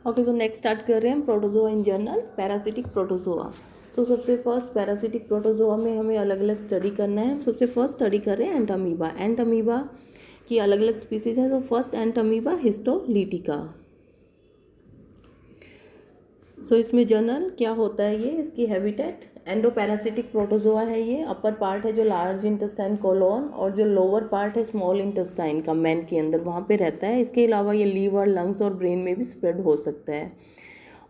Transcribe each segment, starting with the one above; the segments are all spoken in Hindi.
ओके, सो नेक्स्ट स्टार्ट कर रहे हैं हम protozoa in general, parasitic protozoa. So सबसे फर्स्ट पैरासिटिक प्रोटोजोआ में हमें अलग अलग स्टडी करना है। सबसे फर्स्ट स्टडी कर रहे हैं एंटामीबा। एंटामीबा की अलग अलग स्पीसीज है। तो फर्स्ट एंटामीबा हिस्टोलिटिका। सो इसमें जनरल क्या होता है, ये इसकी हैबिटेट एंडोपैरासिटिक प्रोटोजोआ है। ये अपर पार्ट है जो लार्ज इंटेस्टाइन कोलोन, और जो लोअर पार्ट है स्मॉल इंटेस्टाइन का मैन के अंदर, वहाँ पे रहता है। इसके अलावा ये लीवर, लंग्स और ब्रेन में भी स्प्रेड हो सकता है।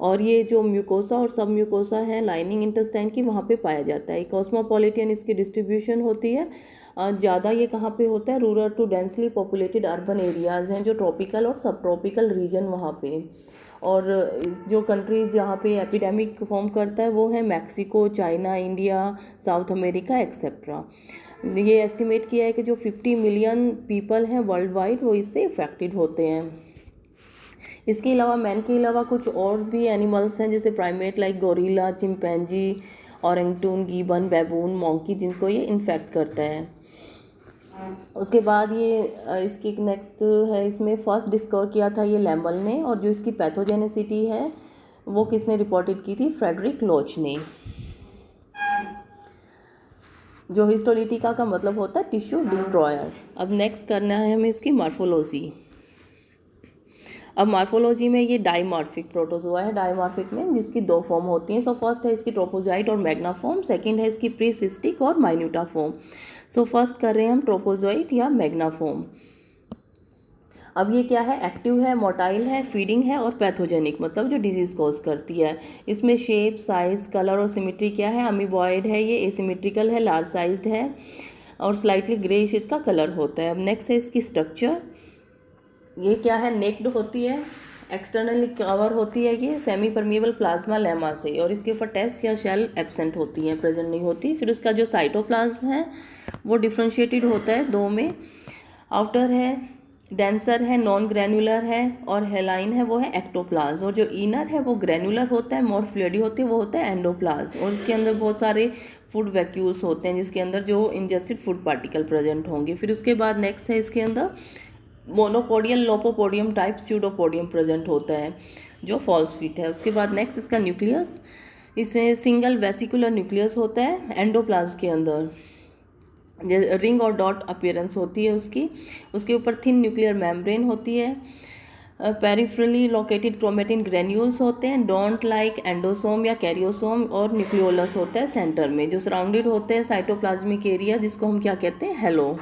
और ये जो म्यूकोसा और सब म्यूकोसा है लाइनिंग इंटेस्टाइन की, वहाँ पे पाया जाता है। कॉस्मोपॉलिटन इसकी डिस्ट्रीब्यूशन होती है। ज़्यादा ये कहाँ पे होता है, rural to densely populated urban areas हैं, जो ट्रॉपिकल और सब ट्रॉपिकल रीजन वहाँ पे। और जो कंट्रीज जहाँ पे एपिडेमिक फॉर्म करता है वो है Mexico, China, India, south America etcetera. ये एस्टिमेट किया है कि जो 50 मिलियन पीपल हैं वर्ल्ड वाइड, वो इससे इफेक्टेड होते हैं। इसके अलावा मैन के अलावा कुछ और भी एनिमल्स हैं, जैसे primate like gorilla, chimpanzee, orangutan, gibbon, baboon, monkey, जिनको ये इन्फेक्ट करता है। उसके बाद ये इसकी नेक्स्ट है, इसमें फर्स्ट डिस्कवर किया था ये लैम्बल ने, और जो इसकी पैथोजेनेसिटी है वो किसने रिपोर्टेड की थी, फ्रेडरिक लोच ने। जो हिस्टोलिटिका का मतलब होता है टिश्यू डिस्ट्रॉयर। अब नेक्स्ट करना है हमें इसकी मार्फोलॉजी। अब मार्फोलॉजी में ये डाइमॉर्फिक प्रोटोजोआ है। डाइमॉर्फिक में जिसकी दो फॉर्म होती हैं। सो फर्स्ट है इसकी ट्रोपोजाइट और मैग्ना फॉर्म, सेकेंड है इसकी प्रीसिस्टिक और माइन्यूटा फॉर्म। सो फर्स्ट कर रहे हैं हम ट्रोपोजोइट या मैग्ना फॉर्म। अब ये क्या है, एक्टिव है, मोटाइल है, फीडिंग है और पैथोजेनिक, मतलब जो डिजीज़ कॉज करती है। इसमें शेप, साइज, कलर और सिमेट्री क्या है, अमीबॉयड है, ये एसिमेट्रिकल है, लार्ज साइज्ड है और स्लाइटली ग्रेइश इसका कलर होता है। अब नेक्स्ट है इसकी स्ट्रक्चर। ये क्या है, नेक्ड होती है, एक्सटर्नली कवर होती है ये सेमी परमिएबल प्लाज्मा लेमा से, और इसके ऊपर टेस्ट या शेल एब्सेंट होती है, प्रेजेंट नहीं होती। फिर उसका जो साइटोप्लाज्म है वो डिफ्रेंशिएटेड होता है दो में। आउटर है डेंसर है, नॉन ग्रैनुलर है, और हेलाइन है वो है एक्टोप्लाज्म। और जो इनर है वो ग्रैनुलर होता है, मोर फ्लूइडी होती है, वो होता है एंडोप्लाज्म। और इसके अंदर बहुत सारे फूड वैक्यूल्स होते हैं जिसके अंदर जो इंजेस्टेड फूड पार्टिकल प्रेजेंट होंगे। फिर उसके बाद नेक्स्ट है इसके अंदर मोनोपोडियल, लोपोपोडियम टाइप स्यूडोपोडियम प्रेजेंट होता है जो फॉल्स फिट है। उसके बाद नेक्स्ट इसका न्यूक्लियस, इसमें सिंगल वेसिकुलर न्यूक्लियस होता है एंडोप्लाज्म के अंदर, रिंग और डॉट अपीयरेंस होती है उसकी। उसके ऊपर थिन न्यूक्लियर मेम्ब्रेन होती है। पेरिफेरली लोकेटेड क्रोमेटिन ग्रेन्यूल्स होते हैं, डोंट लाइक एंडोसोम या कैरियोसोम, और न्यूक्लियोलस होता है सेंटर में, जो सराउंडेड होते हैं साइटोप्लाज्मिक एरिया, जिसको हम क्या कहते हैं, हेलो।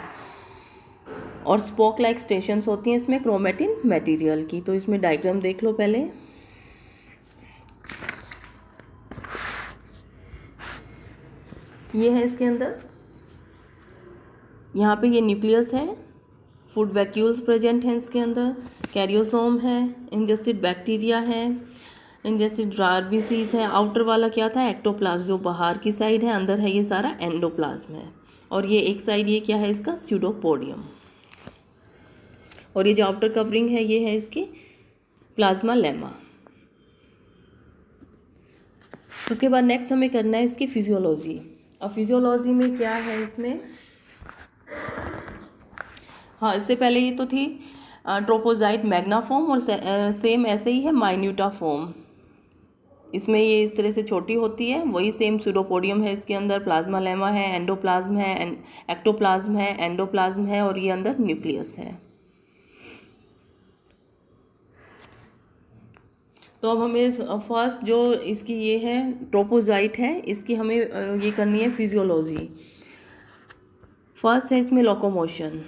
और स्पोक लाइक स्टेशंस होती हैं इसमें क्रोमेटिन मटेरियल की। तो इसमें डायग्राम देख लो पहले। ये है इसके अंदर, यहाँ पे ये न्यूक्लियस है, फूड वैक्यूल्स प्रेजेंट हैं इसके अंदर, कैरियोसोम है, इंजेस्टेड बैक्टीरिया है, इंजेस्टेड आरबीसीज है। आउटर वाला क्या था, एक्टोप्लाज्म, जो बाहर की साइड है, अंदर है ये सारा एंडोप्लाज्म है। और ये एक साइड ये क्या है इसका, स्यूडोपोडियम। और ये जो आउटर कवरिंग है ये है इसकी प्लाज्मा लेमा। उसके बाद नेक्स्ट हमें करना है इसकी फिजियोलॉजी। अब फिजियोलॉजी में क्या है इसमें, हाँ इससे पहले ये तो थी ट्रोपोजाइट मैग्ना फॉर्म, और सेम ऐसे ही है माइन्यूटा फॉर्म। इसमें ये इस तरह से छोटी होती है, वही सेम स्यूडोपोडियम है इसके अंदर, प्लाज्मा लेमा है, एंडोप्लाज्म है, एक्टोप्लाज्म है, एंडोप्लाज्म है, और ये अंदर न्यूक्लियस है। तो अब हमें फर्स्ट जो इसकी ये है ट्रोपोजाइट है, इसकी हमें ये करनी है फिजियोलॉजी। फर्स्ट है इसमें लोकोमोशन।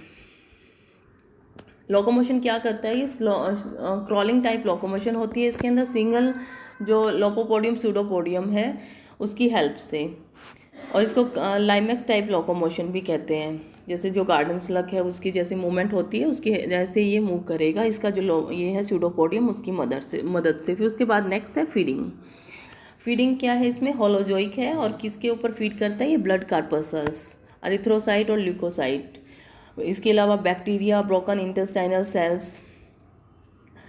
लोकोमोशन क्या करता है, ये क्रॉलिंग टाइप लोकोमोशन होती है इसके अंदर, सिंगल जो लोपोपोडियम स्यूडोपोडियम है उसकी हेल्प से। और इसको लाइमैक्स टाइप लोकोमोशन भी कहते हैं, जैसे जो गार्डन स्लग है उसकी जैसे मूवमेंट होती है उसकी जैसे ये मूव करेगा, इसका जो ये है स्यूडोपोडियम उसकी मदद से। फिर उसके बाद नेक्स्ट है फीडिंग। फीडिंग क्या है इसमें, होलोजोइक है, और किसके ऊपर फीड करता है, ये ब्लड कार्पसल्स, एरिथ्रोसाइट और ल्यूकोसाइट। इसके अलावा बैक्टीरिया, ब्रोकन इंटेस्टाइनल सेल्स,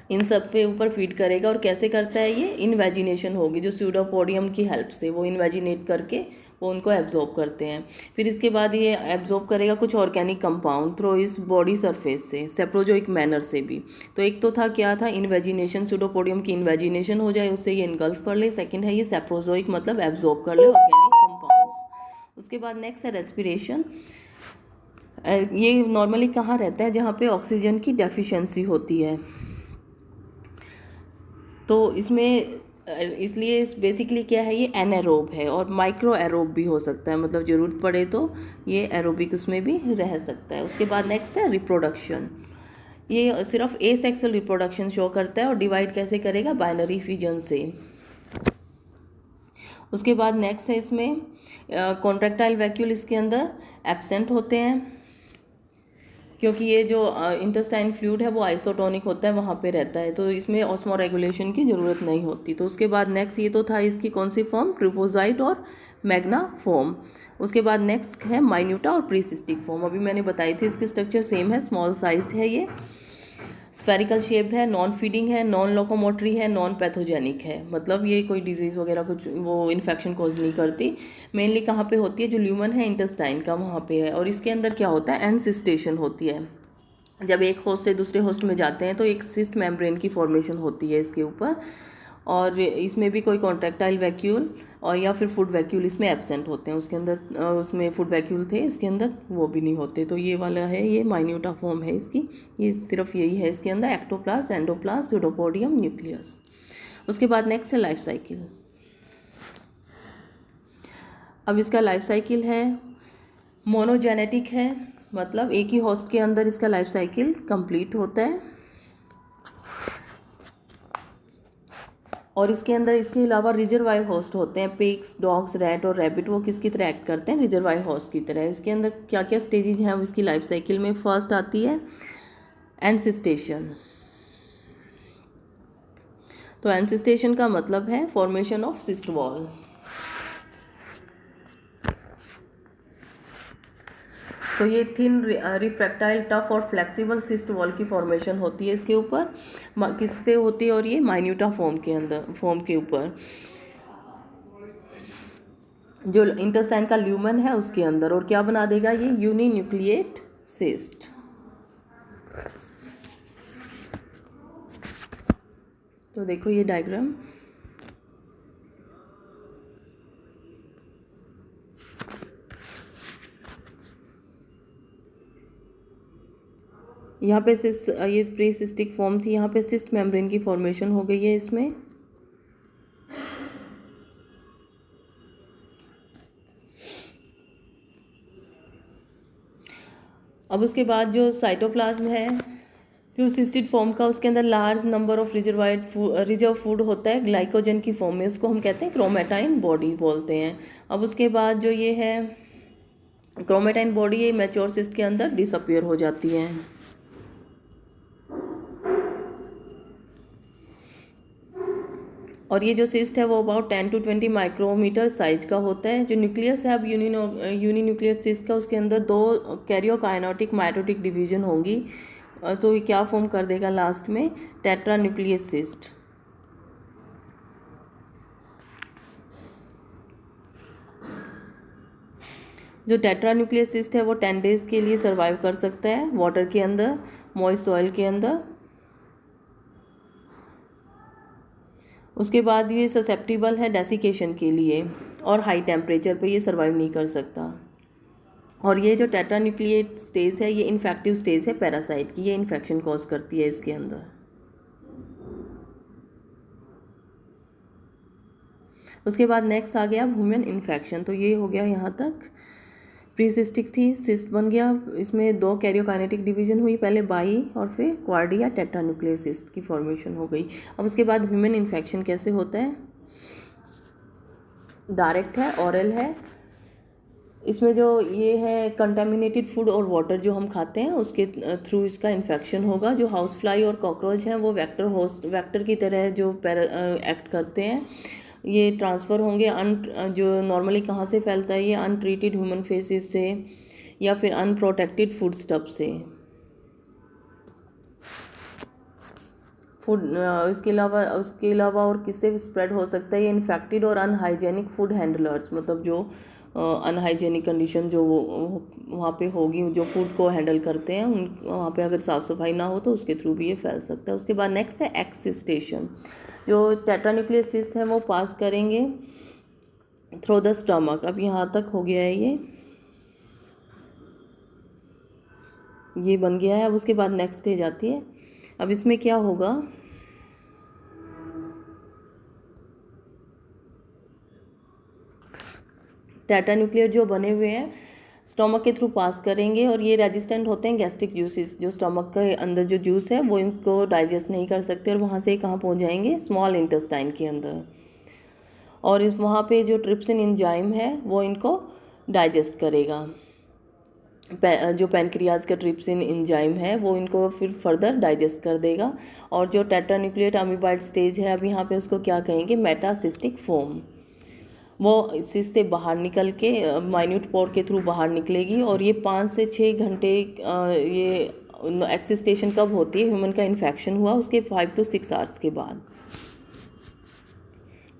इन सब पे ऊपर फीड करेगा। और कैसे करता है ये, इनवेजिनेशन होगी, जो स्यूडोपोडियम की हेल्प से वो इनवेजिनेट करके वो उनको एब्जॉर्ब करते हैं। फिर इसके बाद ये एब्जॉर्ब करेगा कुछ ऑर्गेनिक कंपाउंड थ्रू इस बॉडी सरफेस से, सेप्रोजोइक मैनर से भी। तो एक तो था क्या था, इनवेजिनेशन, सूडोपोडियम की इनवेजिनेशन हो जाए, उससे ये इनगल्फ कर ले। सेकंड है ये सेप्रोजोइक मतलब एब्जॉर्ब कर ले ऑर्गेनिक कंपाउंड्स। उसके बाद नेक्स्ट है रेस्पिरेशन। ये नॉर्मली कहाँ रहता है, जहाँ पे ऑक्सीजन की डेफिशिएंसी होती है। तो इसमें इसलिए बेसिकली क्या है, ये एनारोब है और माइक्रो एरोब भी हो सकता है, मतलब ज़रूरत पड़े तो ये एरोबिक उसमें भी रह सकता है। उसके बाद नेक्स्ट है रिप्रोडक्शन। ये सिर्फ ए सेक्सुअल रिप्रोडक्शन शो करता है और डिवाइड कैसे करेगा, बाइनरी फिजन से। उसके बाद नेक्स्ट है इसमें कॉन्ट्रैक्टाइल वैक्यूल इसके अंदर एब्सेंट होते हैं, क्योंकि ये जो इंटेस्टाइन फ्लूइड है वो आइसोटोनिक होता है, वहाँ पे रहता है, तो इसमें ऑस्मो रेगुलेशन की ज़रूरत नहीं होती। तो उसके बाद नेक्स्ट ये तो था इसकी कौन सी फॉर्म, ट्रिपोजाइट और मैग्ना फॉर्म। उसके बाद नेक्स्ट है माइन्यूटा और प्रीसिस्टिक फॉर्म। अभी मैंने बताई थी इसकी स्ट्रक्चर सेम है, स्मॉल साइज्ड है, ये स्फेरिकल शेप है, नॉन फीडिंग है, नॉन लोकोमोटरी है, नॉन पैथोजेनिक है, मतलब ये कोई डिजीज़ वगैरह कुछ वो इन्फेक्शन कॉज नहीं करती। मेनली कहाँ पे होती है, जो ल्यूमन है इंटेस्टाइन का वहाँ पे है। और इसके अंदर क्या होता है, एनसिस्टेशन होती है। जब एक होस्ट से दूसरे होस्ट में जाते हैं तो एक सिस्ट मेम्ब्रेन की फॉर्मेशन होती है इसके ऊपर। और इसमें भी कोई कॉन्ट्रैक्टाइल वैक्यूल और या फिर फूड वैक्यूल इसमें एब्सेंट होते हैं। उसके अंदर उसमें फूड वैक्यूल थे, इसके अंदर वो भी नहीं होते। तो ये वाला है, ये माइन्यूटा फॉर्म है इसकी, ये सिर्फ यही है इसके अंदर, एक्टोप्लास्ट, एंडोप्लास्ट, सूडोपोडियम, न्यूक्लियस। उसके बाद नेक्स्ट है लाइफ साइकिल। अब इसका लाइफ साइकिल है मोनोजेनेटिक है, मतलब एक ही होस्ट के अंदर इसका लाइफ साइकिल कंप्लीट होता है। और इसके अंदर इसके अलावा रिजर्वायर होस्ट होते हैं, पिग्स, डॉग्स, रैट और रैबिट, वो किसकी तरह एक्ट करते हैं, रिजर्वायर होस्ट की तरह। इसके अंदर क्या क्या स्टेजेज हैं इसकी लाइफ साइकिल में। फर्स्ट आती है एंसिस्टेशन। तो एंसिस्टेशन का मतलब है फॉर्मेशन ऑफ सिस्ट वॉल। तो ये थिन रिफ्रैक्टाइल टफ और फ्लेक्सिबल सिस्ट वॉल की फॉर्मेशन होती है इसके ऊपर, किस पे होती है, और ये माइन्यूटा फॉर्म के ऊपर, जो इंटेस्टाइन का ल्यूमन है उसके अंदर। और क्या बना देगा ये, यूनिन्यूक्लिएट सिस्ट। तो देखो ये डायग्राम, यहाँ पे सिस्ट, ये प्रीसिस्टिक फॉर्म थी, यहाँ पे सिस्ट मेम्ब्रेन की फॉर्मेशन हो गई है इसमें। अब उसके बाद जो साइटोप्लाज्म है जो सिस्टिड फॉर्म का, उसके अंदर large number of reserve food होता है ग्लाइकोजन की फॉर्म में, उसको हम कहते हैं क्रोमेटाइन बॉडी बोलते हैं। अब उसके बाद जो ये है क्रोमेटाइन बॉडी, ये मैच्योर सिस्ट के अंदर डिसअपियर हो जाती है। और ये जो सिस्ट है वो अबाउट 10 to 20 माइक्रोमीटर साइज का होता है। जो न्यूक्लियस है अब यूनिन्यूक्लियर सिस्ट का, उसके अंदर 2 कैरियोकाइनेटिक माइटोटिक डिवीजन होंगी। तो ये क्या फॉर्म कर देगा लास्ट में, टेट्रा न्यूक्लियस सिस्ट। जो टेट्रा न्यूक्लियस सिस्ट है वो 10 डेज के लिए सर्वाइव कर सकता है वाटर के अंदर, मॉइस्ट सॉइल के अंदर। उसके बाद ये ससेप्टिबल है डेसिकेशन के लिए और हाई टेम्परेचर पे ये सर्वाइव नहीं कर सकता। और ये जो टेट्रान्यूक्लिएट स्टेज है ये इन्फेक्टिव स्टेज है पैरासाइट की, ये इन्फेक्शन कॉज करती है इसके अंदर। उसके बाद नेक्स्ट आ गया ह्यूमन इन्फेक्शन। तो ये हो गया यहाँ तक, प्रीसिस्टिक थी, सिस्ट बन गया, इसमें 2 कैरियोकाइनेटिक डिवीजन हुई, पहले बाई और फिर क्वार्डी या टेट्रान्यूक्लियर सिस्ट की फॉर्मेशन हो गई। अब उसके बाद ह्यूमन इन्फेक्शन कैसे होता है, डायरेक्ट है, ऑरल है। इसमें जो ये है कंटेमिनेटेड फूड और वाटर जो हम खाते हैं उसके थ्रू इसका इन्फेक्शन होगा। जो हाउस फ्लाई और कॉकरोच हैं वो वेक्टर की तरह जो एक्ट करते हैं, ये ट्रांसफ़र होंगे जो नॉर्मली कहाँ से फैलता है, ये अनट्रीटेड ह्यूमन फेसिस से या फिर अनप्रोटेक्टेड फूड स्टफ से। उसके अलावा और किससे स्प्रेड हो सकता है, ये इन्फेक्टेड और अनहाइजेनिक फूड हैंडलर्स, मतलब जो अनहाइजेनिक कंडीशन जो वहाँ पे होगी, जो फूड को हैंडल करते हैं उन वहाँ पे अगर साफ़ सफाई ना हो तो उसके थ्रू भी ये फैल सकता है। उसके बाद नेक्स्ट है एक्सिस्टेशन। जो टेट्रान्यूक्लियर सिस्ट है वो पास करेंगे थ्रू द स्टमक। अब यहाँ तक हो गया है, ये बन गया है। अब उसके बाद नेक्स्ट स्टेज आती है। अब इसमें क्या होगा, टेट्रान्यूक्लियर जो बने हुए हैं स्टमक के थ्रू पास करेंगे और ये रेजिस्टेंट होते हैं गैस्ट्रिक जूसेस। जो स्टमक के अंदर जो जूस है वो इनको डाइजेस्ट नहीं कर सकते और वहाँ से कहाँ पहुँच जाएंगे, स्मॉल इंटेस्टाइन के अंदर। और इस वहाँ पे जो ट्रिप्सिन एंजाइम है वो इनको डाइजेस्ट करेगा। जो पैनक्रियाज का ट्रिप्सिन एंजाइम है वो इनको फिर फर्दर डाइजेस्ट कर देगा। और जो टेट्रान्यूक्लियर अमीबाइड स्टेज है अब यहाँ पे उसको क्या कहेंगे, मेटासिस्टिक फोम। वो सिस्ट से बाहर निकल के माइन्यूट पोर के थ्रू बाहर निकलेगी और ये 5 से 6 घंटे ये एक्सिस्टेशन कब होती है, ह्यूमन का इन्फेक्शन हुआ उसके 5 to 6 आवर्स के बाद।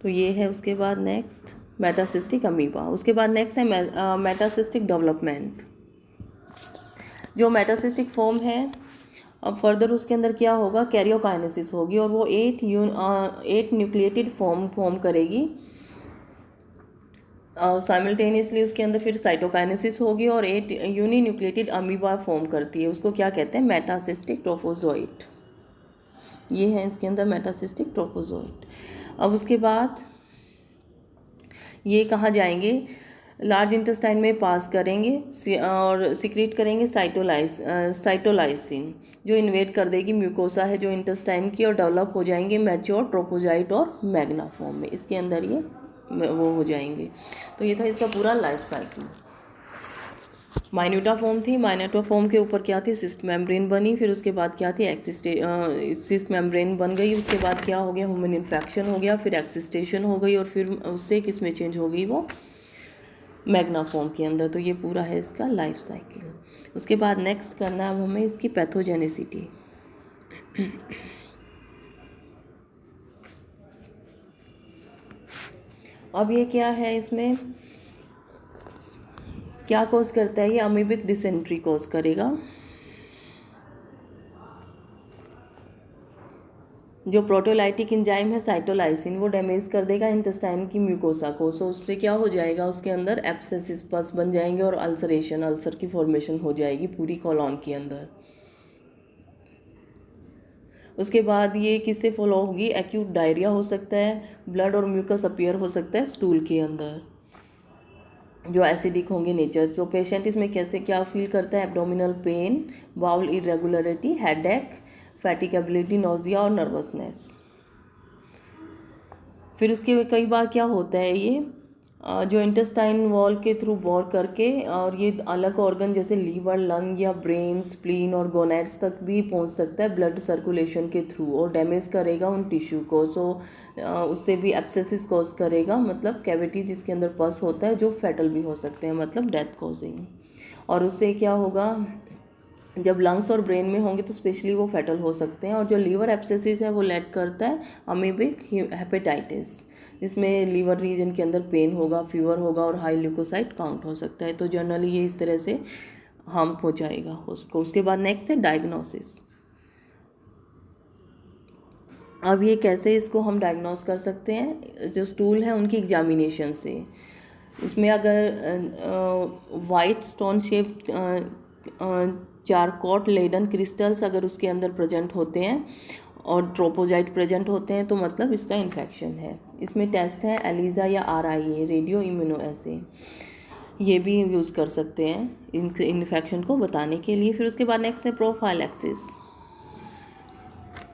तो ये है। उसके बाद नेक्स्ट मेटासिस्टिक अमीबा। उसके बाद नेक्स्ट है मेटासिस्टिक डेवलपमेंट। जो मेटासिस्टिक फॉर्म है अब फर्दर उसके अंदर क्या होगा, कैरियोकाइनेसिस होगी और वो 8 न्यूक्लिएटेड फॉर्म करेगी। साइमल्टेनियसली उसके अंदर फिर साइटोकाइनेसिस होगी और 8 यूनिन्यूक्लिएटेड अमीबा फॉर्म करती है। उसको क्या कहते हैं, मेटासिस्टिक ट्रोफोजोइट। ये है इसके अंदर मेटासिस्टिक ट्रोफोजोइट। अब उसके बाद ये कहाँ जाएंगे, लार्ज इंटेस्टाइन में पास करेंगे और सिक्रीट करेंगे साइटोलाइसिन, जो इन्वेट कर देगी म्यूकोसा है जो इंटेस्टाइन की, और डेवलप हो जाएंगे मैच्योर ट्रोपोजाइट और मैग्ना फॉर्म में। इसके अंदर ये वो हो जाएंगे। तो ये था इसका पूरा लाइफ साइकिल। माइन्यूटा फॉर्म थी, माइन्यूटा फॉर्म के ऊपर क्या थी, सिस्ट मेम्ब्रेन बनी। फिर उसके बाद क्या थी, सिस्ट मेम्ब्रेन बन गई। उसके बाद क्या हो गया, ह्यूमन इन्फेक्शन हो गया, फिर एक्सिस्टेशन हो गई और फिर उससे किस में चेंज हो गई, वो मैग्ना फॉर्म के अंदर। तो ये पूरा है इसका लाइफ साइकिल। उसके बाद नेक्स्ट करना है अब हमें इसकी पैथोजेनिसिटी। अब ये क्या है, इसमें क्या कॉज करता है, ये अमीबिक डिसेंट्री कॉज करेगा। जो प्रोटोलाइटिक एंजाइम है साइटोलाइसिन वो डैमेज कर देगा इंटेस्टाइन की म्यूकोसा को। सो उससे क्या हो जाएगा, उसके अंदर एब्सेसिस पस बन जाएंगे और अल्सर की फॉर्मेशन हो जाएगी पूरी कॉलोन के अंदर। उसके बाद ये किससे फॉलो होगी, एक्यूट डायरिया हो सकता है, ब्लड और म्यूकस अपीयर हो सकता है स्टूल के अंदर जो एसिडिक होंगे नेचर। सो पेशेंट इसमें कैसे क्या फील करता है, abdominal pain, bowel irregularity, headache, fatigability, nausea और नर्वसनेस। फिर उसके कई बार क्या होता है, ये जो इंटेस्टाइन वॉल के थ्रू बोर करके और ये अलग ऑर्गन जैसे लीवर, लंग या ब्रेन, स्प्लीन और गोनेड्स तक भी पहुंच सकता है ब्लड सर्कुलेशन के थ्रू और डैमेज करेगा उन टिश्यू को। सो उससे भी एब्सेसिस कॉज करेगा, मतलब कैविटीज जिसके अंदर पस होता है जो फैटल भी हो सकते हैं, मतलब डेथ कॉजिंग। और उससे क्या होगा, जब लंग्स और ब्रेन में होंगे तो स्पेशली वो फैटल हो सकते हैं। और जो लीवर एब्सेसिस है वो लेड करता है अमीबिक हेपेटाइटिस, जिसमें लीवर रीजन के अंदर पेन होगा, फीवर होगा और हाई ल्यूकोसाइट काउंट हो सकता है। तो जनरली ये इस तरह से हार्म हो जाएगा उसको। उसके बाद नेक्स्ट है डायग्नोसिस। अब ये कैसे इसको हम डायग्नोस कर सकते हैं, जो स्टूल है उनकी एग्जामिनेशन से। इसमें अगर white stone shaped Charcot Leyden crystals अगर उसके अंदर प्रेजेंट होते हैं और ट्रोपोजाइट प्रेजेंट होते हैं तो मतलब इसका इन्फेक्शन है। इसमें टेस्ट है एलिजा या RIA, रेडियो इम्यूनो एसे, ये भी यूज़ कर सकते हैं इन्फेक्शन को बताने के लिए। फिर उसके बाद नेक्स्ट है प्रोफाइलैक्सिस,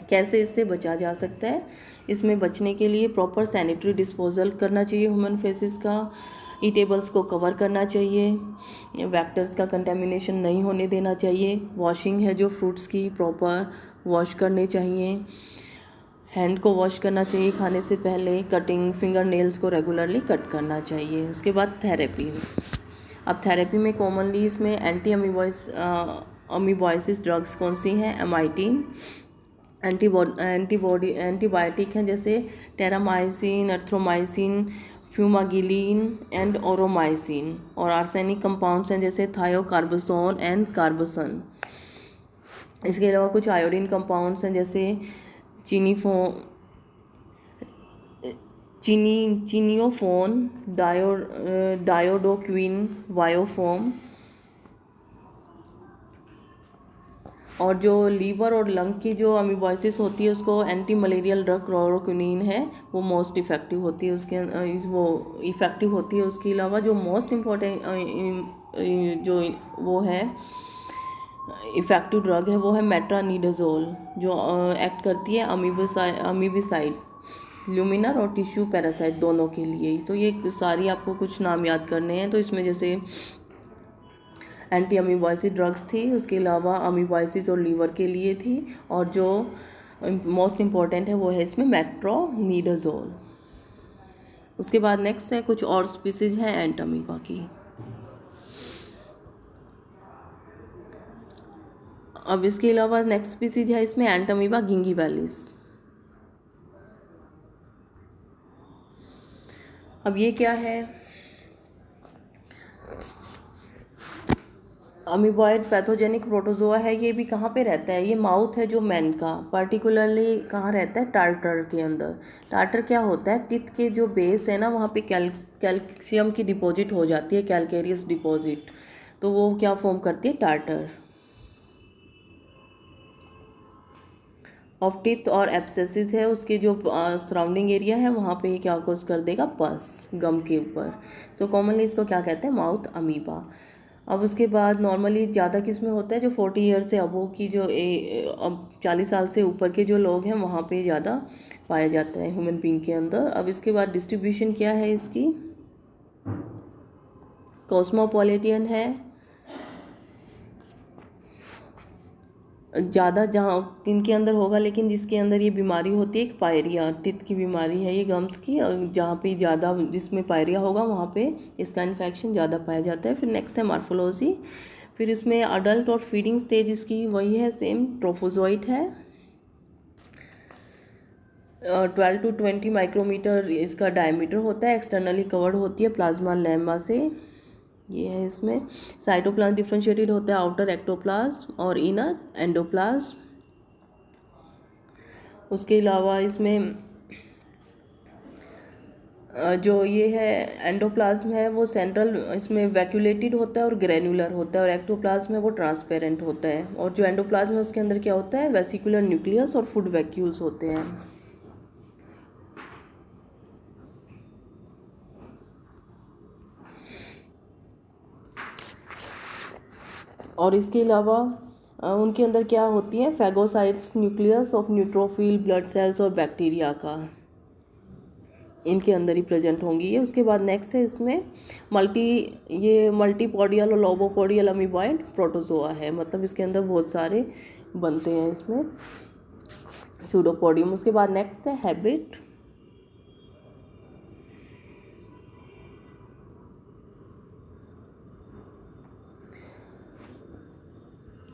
कैसे इससे बचा जा सकता है। इसमें बचने के लिए प्रॉपर सैनिटरी डिस्पोजल करना चाहिए ह्यूमन फेसिस का, ईटेबल्स को कवर करना चाहिए, वेक्टर्स का कंटेमिनेशन नहीं होने देना चाहिए, वॉशिंग है जो फ्रूट्स की प्रॉपर वॉश करने चाहिए, हैंड को वॉश करना चाहिए खाने से पहले, कटिंग फिंगर नेल्स को रेगुलरली कट करना चाहिए। उसके बाद थेरेपी। अब थेरेपी में कॉमनली इसमें अमीबॉइसिस ड्रग्स कौन सी हैं, एमाइटिन, एंटीबायोटिक हैं जैसे टेरामाइसिन, अर्थ्रोमाइसिन, फ्यूमागिलीन एंड ओरोमाइसिन। और आर्सेनिक कंपाउंड्स हैं जैसे थायोकार्बोसोन एंड कार्बोसन। इसके अलावा कुछ आयोडीन कंपाउंड्स हैं जैसे चीनियोफोन, डायोडोक्विन, वायोफोम। और जो लीवर और लंग की जो अमीबॉइसिस होती है उसको एंटी मलेरियल ड्रग क्लोरोक्विनीन है वो मोस्ट इफ़ेक्टिव होती है उसके वो इफ़ेक्टिव होती है। उसके अलावा जो मोस्ट इम्पॉर्टेंट जो वो है इफ़ेक्टिव ड्रग है वो है मेट्रानिडाजोल, जो एक्ट करती है अमीबिसाइड, ल्यूमिनर और टिश्यू पैरासाइट दोनों के लिए। तो ये सारी आपको कुछ नाम याद करने हैं। तो इसमें जैसे एंटी अमीबॉइसिस ड्रग्स थी, उसके अलावा अमीबॉइसिस और लीवर के लिए थी, और जो मोस्ट इम्पॉर्टेंट है वो है इसमें मेट्रोनिडाजोल। उसके बाद नेक्स्ट है कुछ और स्पीसीज हैं एंट अमीबा की। अब इसके अलावा नेक्स्ट स्पीसीज है इसमें एंट अमीबा गिंगीवेलिस। अब ये क्या है? अमीबॉइड पैथोजेनिक प्रोटोजोआ है। ये भी कहाँ पे रहता है? ये माउथ है जो मैन का, पर्टिकुलरली कहाँ रहता है? टार्टर के अंदर। टार्टर क्या होता है? टीथ के जो बेस है ना वहाँ पे कैल्शियम की डिपॉजिट हो जाती है, कैलकेरियस डिपॉजिट। तो वो क्या फॉर्म करती है? Tartar of teeth. और एब्सेसिस है उसके जो सराउंडिंग एरिया है वहाँ पे क्या कोस कर देगा? पस, गम के ऊपर। सो कॉमनली इसको क्या कहते हैं? Mouth amoeba. अब उसके बाद नॉर्मली ज़्यादा किस में होता है? जो 40 ईयर से अबो की जो अब 40 साल से ऊपर के जो लोग हैं वहाँ पे ज़्यादा पाया जाता है ह्यूमन बीइंग के अंदर। अब इसके बाद डिस्ट्रीब्यूशन क्या है इसकी? कॉस्मोपॉलिटियन है, ज़्यादा जहाँ इनके अंदर होगा, लेकिन जिसके अंदर ये बीमारी होती है एक पायरिया टिथ की बीमारी है ये गम्स की, जहाँ पे ज़्यादा जिसमें पायरिया होगा वहाँ पे इसका इन्फेक्शन ज़्यादा पाया जाता है। फिर नेक्स्ट है मार्फोलॉजी। फिर इसमें अडल्ट और फीडिंग स्टेज इसकी वही है, सेम ट्रोफोजोइट है। 12 to 20 माइक्रोमीटर इसका डायमीटर होता है। एक्सटर्नली कवर्ड होती है प्लाज्मा लेमा से। ये है इसमें साइटोप्लाज्म डिफ्रेंशिएटेड होता है, आउटर एक्टोप्लाज्म और इनर एंडोप्लाज्म। उसके अलावा इसमें जो ये है एंडोप्लाज्म है वो सेंट्रल इसमें वैक्यूलेटेड होता है और ग्रैनुलर होता है, और एक्टोप्लाज्म है वो ट्रांसपेरेंट होता है। और जो एंडोप्लाज्म है उसके अंदर क्या होता है? वेसिकुलर न्यूक्लियस और फूड वैक्यूल्स होते हैं। और इसके अलावा उनके अंदर क्या होती हैं? Phagocytes, nucleus of neutrophil, blood cells और बैक्टीरिया का इनके अंदर ही प्रेजेंट होंगी ये। उसके बाद नेक्स्ट है इसमें मल्टीपोडियल और लोबोपोडियल अमीबॉइड प्रोटोजोआ है, मतलब इसके अंदर बहुत सारे बनते हैं इसमें सूडोपोडियम। उसके बाद नेक्स्ट है हैबिट।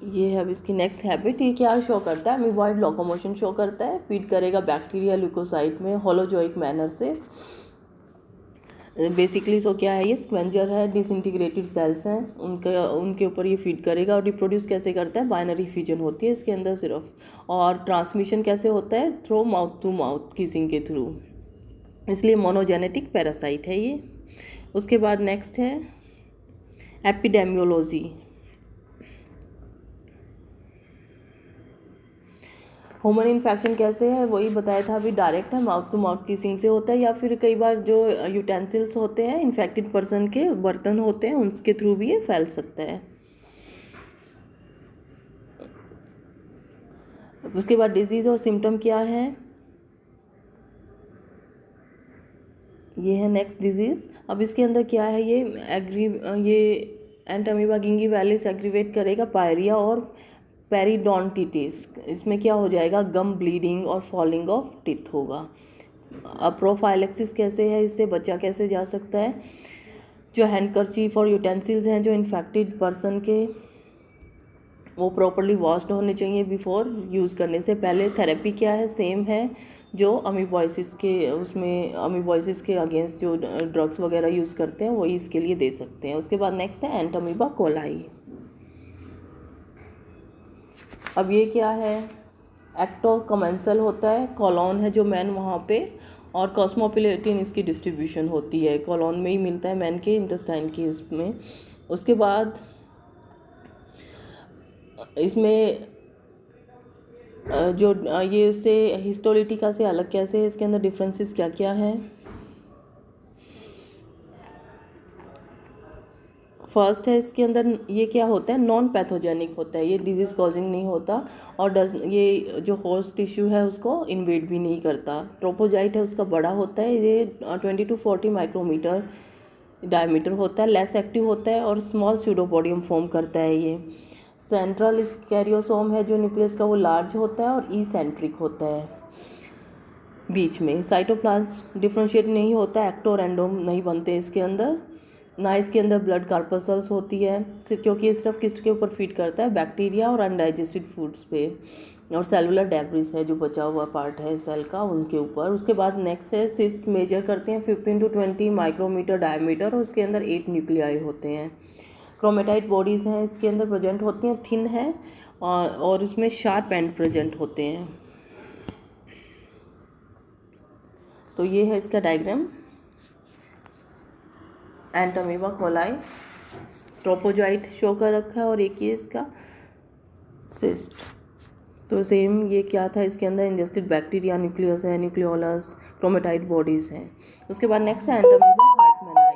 ये है अब इसकी नेक्स्ट हैबिट। ये क्या शो करता है? अमीबॉइड लोकोमोशन शो करता है, फीड करेगा बैक्टीरिया ल्यूकोसाइट में होलोजोइक मैनर से। बेसिकली सो क्या है? ये स्क्वेंजर है, डिसइंटीग्रेटेड सेल्स हैं उनके ऊपर ये फीड करेगा। और रिप्रोड्यूस कैसे करता है? बाइनरी फ्यूजन होती है इसके अंदर सिर्फ। और ट्रांसमिशन कैसे होता है? Through mouth to mouth kissing के थ्रू, इसलिए मोनोजेनेटिक पैरासाइट है ये। उसके बाद नेक्स्ट है एपिडेमियोलॉजी। ह्यूमन इन्फेक्शन कैसे है? वही बताया था अभी, डायरेक्ट है, माउथ टू माउथ किसिंग से होता है, या फिर कई बार जो यूटेंसिल्स होते हैं इन्फेक्टेड पर्सन के, बर्तन होते हैं उनके थ्रू भी ये फैल सकता है। उसके बाद डिजीज़ और सिम्टम क्या है? ये है नेक्स्ट डिजीज़। अब इसके अंदर क्या है? ये एंट अमीबा गिंगीवेलिस एग्रीवेट करेगा पायरिया और पेरिडोंटिटिस। इसमें क्या हो जाएगा? गम ब्लीडिंग और फॉलिंग ऑफ टिथ होगा। अब प्रोफाइलेक्सिस कैसे है? इससे बचा कैसे जा सकता है? जो हैंडकरचीफ और यूटेंसिल्स हैं जो इन्फेक्टेड पर्सन के, वो प्रॉपरली वॉश्ड होने चाहिए बिफोर यूज़ करने से पहले। थेरेपी क्या है? सेम है, जो अमीबॉइसिस के उसमें अमीबॉइसिस के अगेंस्ट जो ड्रग्स वगैरह यूज़ करते हैं वही इसके लिए दे सकते हैं। उसके बाद नेक्स्ट है एंटामीबा कोलाई। अब ये क्या है, एक्टो कमेंसल होता है, कॉलोन है जो मैन वहाँ पे, और कॉस्मोपोलिटन इसकी डिस्ट्रीब्यूशन होती है, कॉलोन में ही मिलता है मैन के इंटेस्टाइन के इसमें। उसके बाद इसमें जो ये इससे हिस्टोलिटिका से अलग कैसे है, इसके अंदर डिफरेंसेस क्या क्या हैं। फर्स्ट है इसके अंदर ये क्या होता है, नॉन पैथोजेनिक होता है, ये डिजीज़ कॉजिंग नहीं होता, और ये जो होस्ट टिश्यू है उसको इन्वेड भी नहीं करता। ट्रोपोजाइट है उसका बड़ा होता है, ये 20 to 40 माइक्रोमीटर डायमीटर होता है, लेस एक्टिव होता है और स्मॉल स्यूडोपोडियम फॉर्म करता है। ये सेंट्रल कैरियोसोम है जो न्यूक्लियस का वो लार्ज होता है और ई सेंट्रिक होता है बीच में। साइटोप्लाज्म डिफ्रेंशिएट नहीं होता, एक्टो और एंडोम नहीं बनते इसके अंदर, ना इसके अंदर ब्लड कार्पसल्स होती है, क्योंकि ये सिर्फ किसके ऊपर फीड करता है, बैक्टीरिया और अनडाइजेस्टेड फूड्स पे, और सेलुलर डेब्रिस है जो बचा हुआ पार्ट है सेल का उनके ऊपर। उसके बाद नेक्स्ट है सिस्ट, मेजर करते हैं 15 to 20 माइक्रोमीटर डायमीटर, और उसके अंदर 8 न्यूक्लियाई होते हैं। क्रोमेटाइट बॉडीज़ हैं इसके अंदर प्रेजेंट होती हैं, थिन है और इसमें शार्प एंड प्रेजेंट होते हैं। तो ये है इसका डायग्राम, एंटामीबा कोलाई, ट्रोपोजाइट शो कर रखा है, और एक ये इसका सिस्ट। तो सेम ये क्या था, इसके अंदर इंजेस्टेड बैक्टीरिया, न्यूक्लियस है, न्यूक्लियोलस, क्रोमेटाइट बॉडीज़ हैं। उसके बाद नेक्स्ट है एंटामीबा हार्टमैनाई।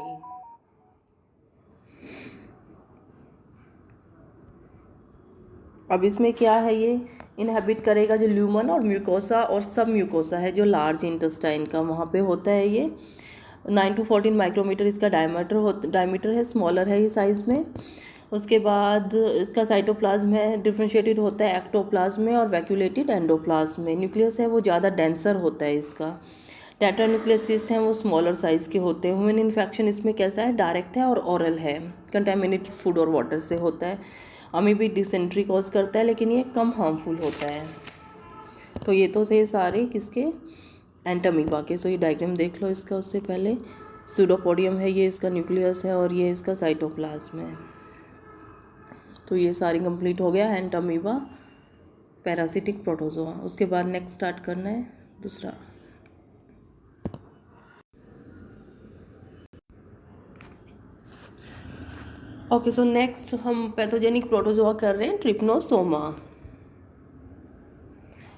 अब इसमें क्या है, ये इनहेबिट करेगा जो ल्यूमन और म्यूकोसा और सब म्यूकोसा है जो लार्ज इंटेस्टाइन का वहाँ पे होता है। ये 9 to 14 माइक्रोमीटर इसका डायमीटर है, स्मॉलर है ये साइज़ में। उसके बाद इसका साइटोप्लाज्म है डिफ्रेंशिएटेड होता है एक्टोप्लाज्म में और वैक्यूलेटेड एंडोप्लाज्म में। न्यूक्लियस है वो ज़्यादा डेंसर होता है इसका। टेट्रान्यूक्लियस सिस्ट हैं वो स्मॉलर साइज़ के होते हैं। ह्यूमन इन्फेक्शन इसमें कैसा है, डायरेक्ट है और ओरल है, कंटेमिनेटेड फूड और वाटर से होता है। अमीबी डिसेंट्री कॉज करता है लेकिन ये कम हार्मफुल होता है। तो ये तो थे सारे किसके, एंटामीबा के। सो ये डायग्राम देख लो इसका, उससे पहले सूडोपोडियम है, ये इसका न्यूक्लियस है और ये इसका साइटोप्लाज्म है। तो ये सारी कंप्लीट हो गया एंटामीबा पैरासिटिक प्रोटोजोआ। उसके बाद नेक्स्ट स्टार्ट करना है दूसरा। ओके, सो नेक्स्ट हम पैथोजेनिक प्रोटोजोआ कर रहे हैं ट्रिप्नोसोमा।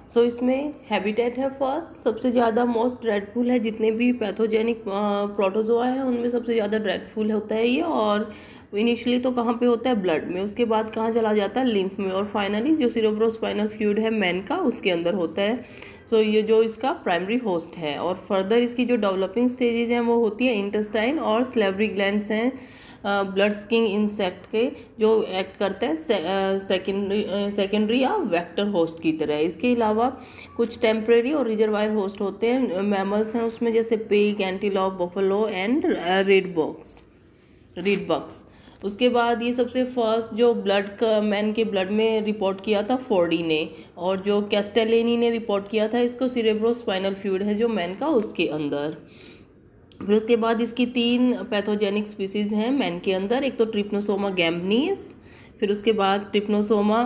सो इसमें हैबिटेट है फर्स्ट, सबसे ज़्यादा मोस्ट ड्रेडफुल है, जितने भी पैथोजेनिक प्रोटोजोआ हैं उनमें सबसे ज़्यादा ड्रेडफुल होता है ये। और इनिशियली तो कहाँ पे होता है, ब्लड में, उसके बाद कहाँ चला जाता है, लिम्फ में, और फाइनली जो सेरेब्रोस्पाइनल फ्लूइड है मैन का उसके अंदर होता है। सो ये जो इसका प्राइमरी होस्ट है। और फर्दर इसकी जो डेवलपिंग स्टेजेज हैं वो होती है इंटेस्टाइन और स्लेवरी ग्लैंड्स हैं ब्लड स्किंग इंसेक्ट के, जो एक्ट करते हैं सेकेंडरी या वेक्टर होस्ट की तरह। इसके अलावा कुछ टेम्परेरी और रिजर्वायर होस्ट होते हैं, मैमल्स हैं उसमें, जैसे पिग, एंटीलॉप, बफलो एंड रीडबक्स। उसके बाद ये सबसे फर्स्ट जो ब्लड का मैन के ब्लड में रिपोर्ट किया था फोर्डी ने, और जो कैस्टेलेनी ने रिपोर्ट किया था इसको सेरेब्रोस्पाइनल फ्लूइड है जो मैन का उसके अंदर। फिर उसके बाद इसकी 3 पैथोजेनिक स्पीसीज़ हैं मैन के अंदर, एक तो ट्रिप्नोसोमा गैम्बनीज, फिर उसके बाद ट्रिप्नोसोमा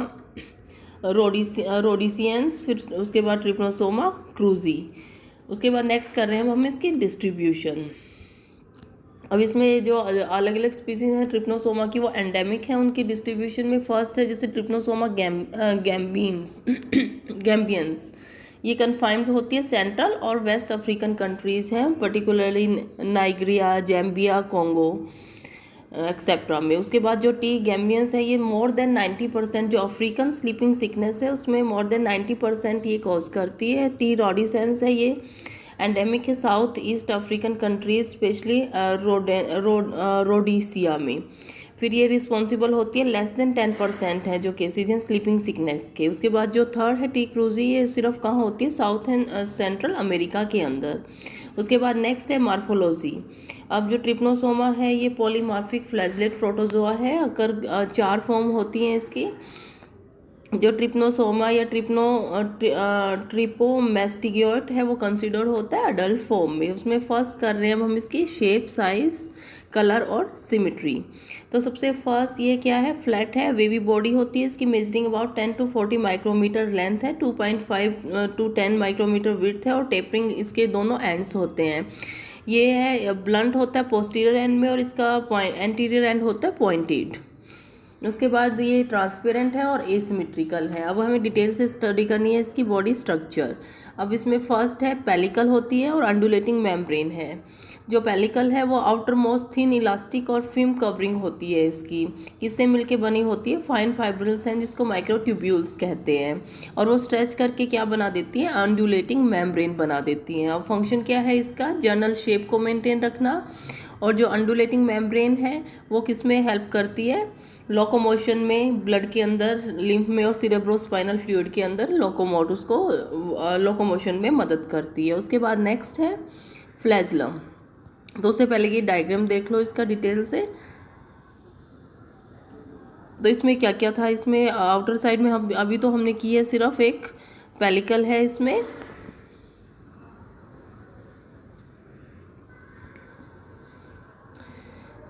रोडिसियंस, फिर उसके बाद ट्रिप्नोसोमा क्रूजी। उसके बाद नेक्स्ट कर रहे हैं हम इसकी डिस्ट्रीब्यूशन। अब इसमें जो अलग अलग स्पीसीज हैं ट्रिप्नोसोमा की वो एंडेमिक है उनकी डिस्ट्रीब्यूशन में। फर्स्ट है जैसे ट्रिप्नोसोमा गैम्बियंस, ये कन्फाइंड होती है सेंट्रल और वेस्ट अफ्रीकन कंट्रीज़ हैं, पर्टिकुलरली नाइग्रिया, जैम्बिया, कोंगो एक्सेट्रा में। उसके बाद जो टी गैम्बियंस है ये मोर देन 90% जो अफ्रीकन स्लीपिंग सिकनेस है उसमें मोर देन 90% ये कॉज करती है। टी रोडिसेंस है ये एंडेमिक है south east African countries, specially Rhodesia में। फिर ये रिस्पॉन्सिबल होती है लेस देन 10% है जो केसेज हैं स्लीपिंग सिकनेस के। उसके बाद जो थर्ड है टी क्रूजी, ये सिर्फ कहाँ होती है, साउथ एंड सेंट्रल अमेरिका के अंदर। उसके बाद नेक्स्ट है मार्फोलॉजी। अब जो ट्रिप्नोसोमा है ये पॉलीमार्फिक फ्लैजलेट प्रोटोजोआ है, अगर 4 फॉर्म होती हैं इसकी, जो ट्रिप्नोसोमा या ट्रिपोमेस्टिगियोट है वो कंसिडर्ड होता है अडल्ट फॉर्म में। उसमें फर्स्ट कर रहे हैं अब हम इसकी शेप, साइज, कलर और सिमेट्री। तो सबसे फर्स्ट ये क्या है, फ्लैट है, वेवी बॉडी होती है इसकी, measuring about 10 to 40 micrometre length है, 2.5 to 10 माइक्रोमीटर विड्थ है और टेपरिंग इसके दोनों एंड्स होते हैं। ये है ब्लंट होता है पोस्टीरियर एंड में और इसका एंटीरियर एंड होता है पॉइंटेड। उसके बाद ये ट्रांसपेरेंट है और एसिमेट्रिकल है। अब हमें डिटेल से स्टडी करनी है इसकी बॉडी स्ट्रक्चर। अब इसमें फर्स्ट है पेलिकल होती है और अंडुलेटिंग मेम्ब्रेन है। जो पेलिकल है वो आउटर मोस्ट थिन इलास्टिक और फिल्म कवरिंग होती है इसकी, किससे मिलके बनी होती है, फाइन फाइब्रिल्स हैं जिसको माइक्रोट्यूब्यूल्स कहते हैं, और वो स्ट्रेच करके क्या बना देती है, अंडुलेटिंग मेम्ब्रेन बना देती हैं। अब फंक्शन क्या है इसका, जर्नल शेप को मेंटेन रखना, और जो अंडुलेटिंग मेम्ब्रेन है वो किस में हेल्प करती है, लोकोमोशन में, ब्लड के अंदर, लिम्फ में और सिरेब्रोस्पाइनल फ्लूइड के अंदर लोकोमोशन में मदद करती है। उसके बाद नेक्स्ट है फ्लैजलम। तो उससे पहले ये डायग्राम देख लो इसका डिटेल से। तो इसमें क्या क्या था, इसमें आउटर साइड में हम अभी तो हमने की है, सिर्फ एक पेलिकल है इसमें।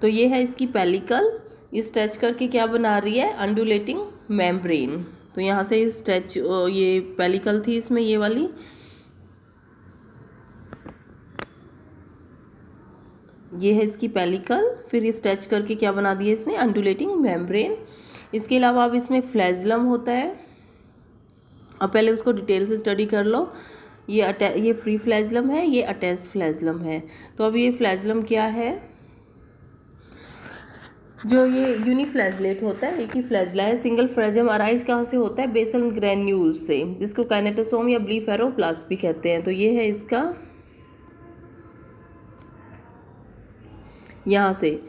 तो ये है इसकी पेलिकल, ये स्ट्रेच करके क्या बना रही है, अंडुलेटिंग मेम्ब्रेन। तो यहाँ से स्ट्रेच, ये पेलिकल थी इसमें ये वाली, ये है इसकी पेलिकल, फिर ये स्ट्रेच करके क्या बना दिया इसने, अंडुलेटिंग मेम्ब्रेन। इसके अलावा अब इसमें फ्लैजलम होता है। अब पहले उसको डिटेल से स्टडी कर लो। ये फ्री फ्लैजलम है, ये अटैच्ड फ्लैजलम है। तो अब ये फ्लैजलम क्या है, जो ये यूनिफ्लैजलेट होता है, एक ही फ्लैजला है। सिंगल फ्लैजम अराइज कहाँ से होता है, बेसल ग्रेन्यूल से, जिसको काइनेटोसोम या ब्लीफेरोप्लास्ट भी कहते हैं। तो ये है इसका, यहाँ से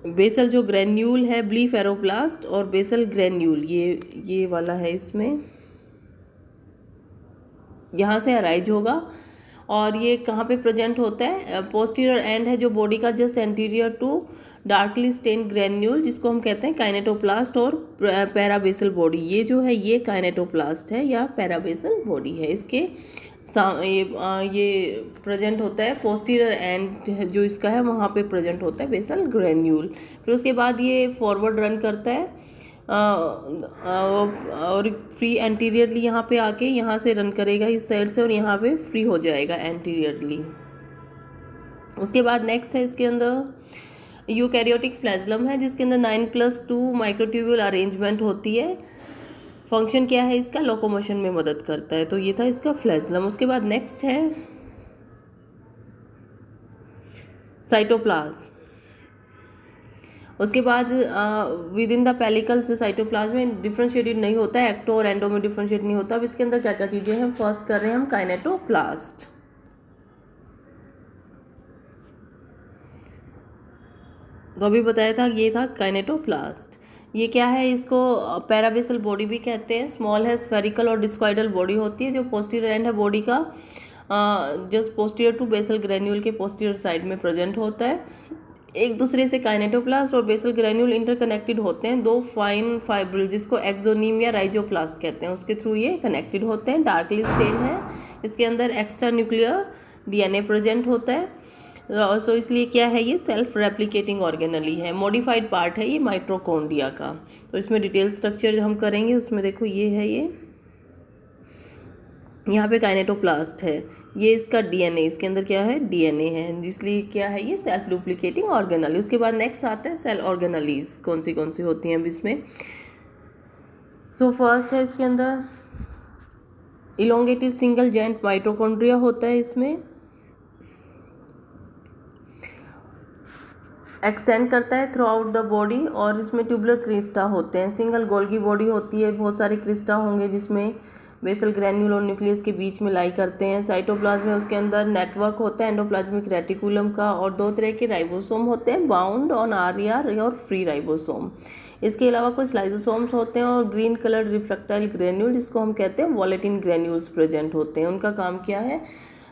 बेसल जो ग्रेन्यूल है, ब्लीफेरोप्लास्ट और बेसल ग्रेन्यूल, ये वाला है इसमें, यहाँ से अराइज होगा। और ये कहाँ पे प्रेजेंट होता है, पोस्टीरियर एंड है जो बॉडी का, just anterior to darkly stained granule, जिसको हम कहते हैं काइनेटोप्लास्ट और पैराबेसल बॉडी। ये जो है ये काइनेटोप्लास्ट है या पैराबेसल बॉडी है। इसके ये प्रेजेंट होता है पोस्टीरियर एंड जो इसका है वहाँ पे प्रेजेंट होता है बेसल ग्रेन्यूल। फिर उसके बाद ये फॉरवर्ड रन करता है और फ्री एंटीरियरली यहाँ पे आके यहाँ से रन करेगा इस साइड से, और यहाँ पे फ्री हो जाएगा एंटीरियरली। उसके बाद नेक्स्ट है इसके अंदर यूकैरियोटिक फ्लैजलम है, जिसके अंदर 9+2 माइक्रोट्यूब्यूल अरेंजमेंट होती है। फंक्शन क्या है इसका, लोकोमोशन में मदद करता है। तो ये था इसका फ्लैजलम। उसके बाद नेक्स्ट है साइटोप्लाज्म। उसके बाद विद इन द पेलिकल जो साइटोप्लाज्म में डिफ्रेंशिएटेड नहीं होता है, एक्टो और एंडो में डिफ्रेंशिएट नहीं होता। अब इसके अंदर क्या क्या चीज़ें हैं, फर्स्ट कर रहे हैं हम काइनेटोप्लास्ट। तो अभी बताया था ये था काइनेटोप्लास्ट। ये क्या है, इसको पैराबेसल बॉडी भी कहते हैं। स्मॉल है, स्फेरिकल और डिस्क्वाइडल बॉडी होती है। जो पोस्टीरियर एंड है बॉडी का, just posterior to basal granule के पोस्टीरियर साइड में प्रेजेंट होता है। एक दूसरे से काइनेटोप्लास्ट और बेसल ग्रेन्यूल इंटरकनेक्टेड होते हैं। दो फाइन फाइब्रिल जिसको एक्सोनीम या राइजोप्लास्ट कहते हैं उसके थ्रू ये कनेक्टेड होते हैं। डार्कली स्टेन है, इसके अंदर एक्स्ट्रा न्यूक्लियर डीएनए प्रेजेंट होता है। सो इसलिए क्या है, ये सेल्फ रेप्लिकेटिंग ऑर्गेनली है। मॉडिफाइड पार्ट है ये माइटोकॉन्ड्रिया का। तो इसमें डिटेल स्ट्रक्चर हम करेंगे, उसमें देखो ये है, ये यहाँ पे काइनेटोप्लास्ट है, ये इसका डीएनए, इसके अंदर क्या है, डीएनए है, जिसलिए क्या है ये सेल्फ डुप्लीकेटिंग ऑर्गेनली। उसके बाद नेक्स्ट आता है सेल ऑर्गेनलीज, कौन सी होती हैं अब इसमें। सो फर्स्ट है इसके अंदर इलोंगेटेड सिंगल जॉइंट माइटोकॉन्ड्रिया होता है। इसमें एक्सटेंड करता है थ्रू आउट द बॉडी, और इसमें ट्यूबुलर क्रिस्टा होते हैं। सिंगल गोल्गी बॉडी होती है, बहुत सारे क्रिस्टा होंगे जिसमें बेसल ग्रैन्यूल और न्यूक्लियस के बीच में लाई करते हैं। साइटोप्लाज्म में उसके अंदर नेटवर्क होता है एंडोप्लाज्मिक रेटिकुलम का, और दो तरह के राइबोसोम होते हैं, बाउंड ऑन आरईआर और फ्री राइबोसोम। इसके अलावा कुछ लाइसोसोम्स होते हैं और ग्रीन कलर रिफ्रैक्टाइल ग्रेन्यूल जिसको हम कहते हैं वॉलेटिन ग्रेन्यूल्स प्रेजेंट होते हैं। उनका काम क्या है,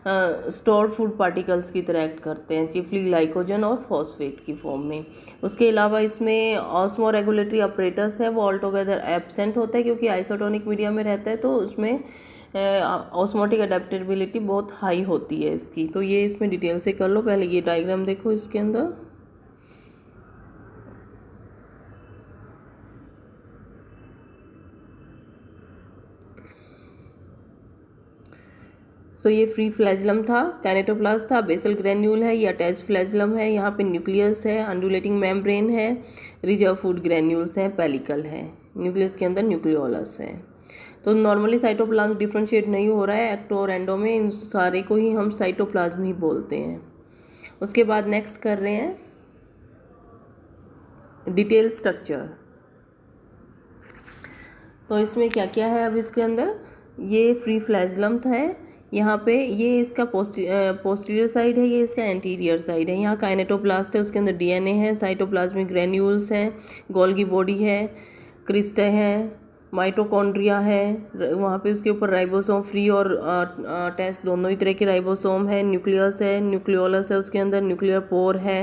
स्टोर्ड फूड पार्टिकल्स की तरह एक्ट करते हैं, चिफली ग्लाइकोजन और फॉस्फेट की फॉर्म में। उसके अलावा इसमें ऑस्मो रेगुलेटरी ऑपरेटर्स है वो ऑल टुगेदर एब्सेंट होता है, क्योंकि आइसोटोनिक मीडिया में रहता है तो उसमें ऑस्मोटिक अडेप्टेबिलिटी बहुत हाई होती है इसकी। तो ये इसमें डिटेल से कर लो। पहले ये डायग्राम देखो इसके अंदर। सो ये फ्री फ्लैजलम था, कैनेटोप्लास्ट था, बेसल ग्रेन्यूल है, ये अटैच फ्लैजलम है, यहाँ पे न्यूक्लियस है, अंडुलेटिंग मेम्ब्रेन है, रिजर्व फूड ग्रेन्यूल्स हैं, पेलिकल है, न्यूक्लियस के अंदर न्यूक्लियोलस है। तो नॉर्मली साइटोप्लाज्म डिफ्रेंशिएट नहीं हो रहा है एक्टो और एंडो में, इन सारे को ही हम साइटोप्लाज्म ही बोलते हैं। उसके बाद नेक्स्ट कर रहे हैं डिटेल स्ट्रक्चर। तो इसमें क्या क्या है अब इसके अंदर, ये फ्री फ्लैजलम है, यहाँ पे ये इसका पोस्टीरियर साइड है, ये इसका एंटीरियर साइड है। यहाँ काइनेटोप्लास्ट है, उसके अंदर डीएनए है, साइटोप्लाज्मिक ग्रेन्यूल्स हैं, गोल्गी बॉडी है, क्रिस्टे है, माइटोकॉन्ड्रिया है, वहाँ पे उसके ऊपर राइबोसोम फ्री और अटैच दोनों ही तरह के राइबोसोम है, न्यूक्लियस है, न्यूक्लियोलस है, उसके अंदर न्यूक्लियर पोर है,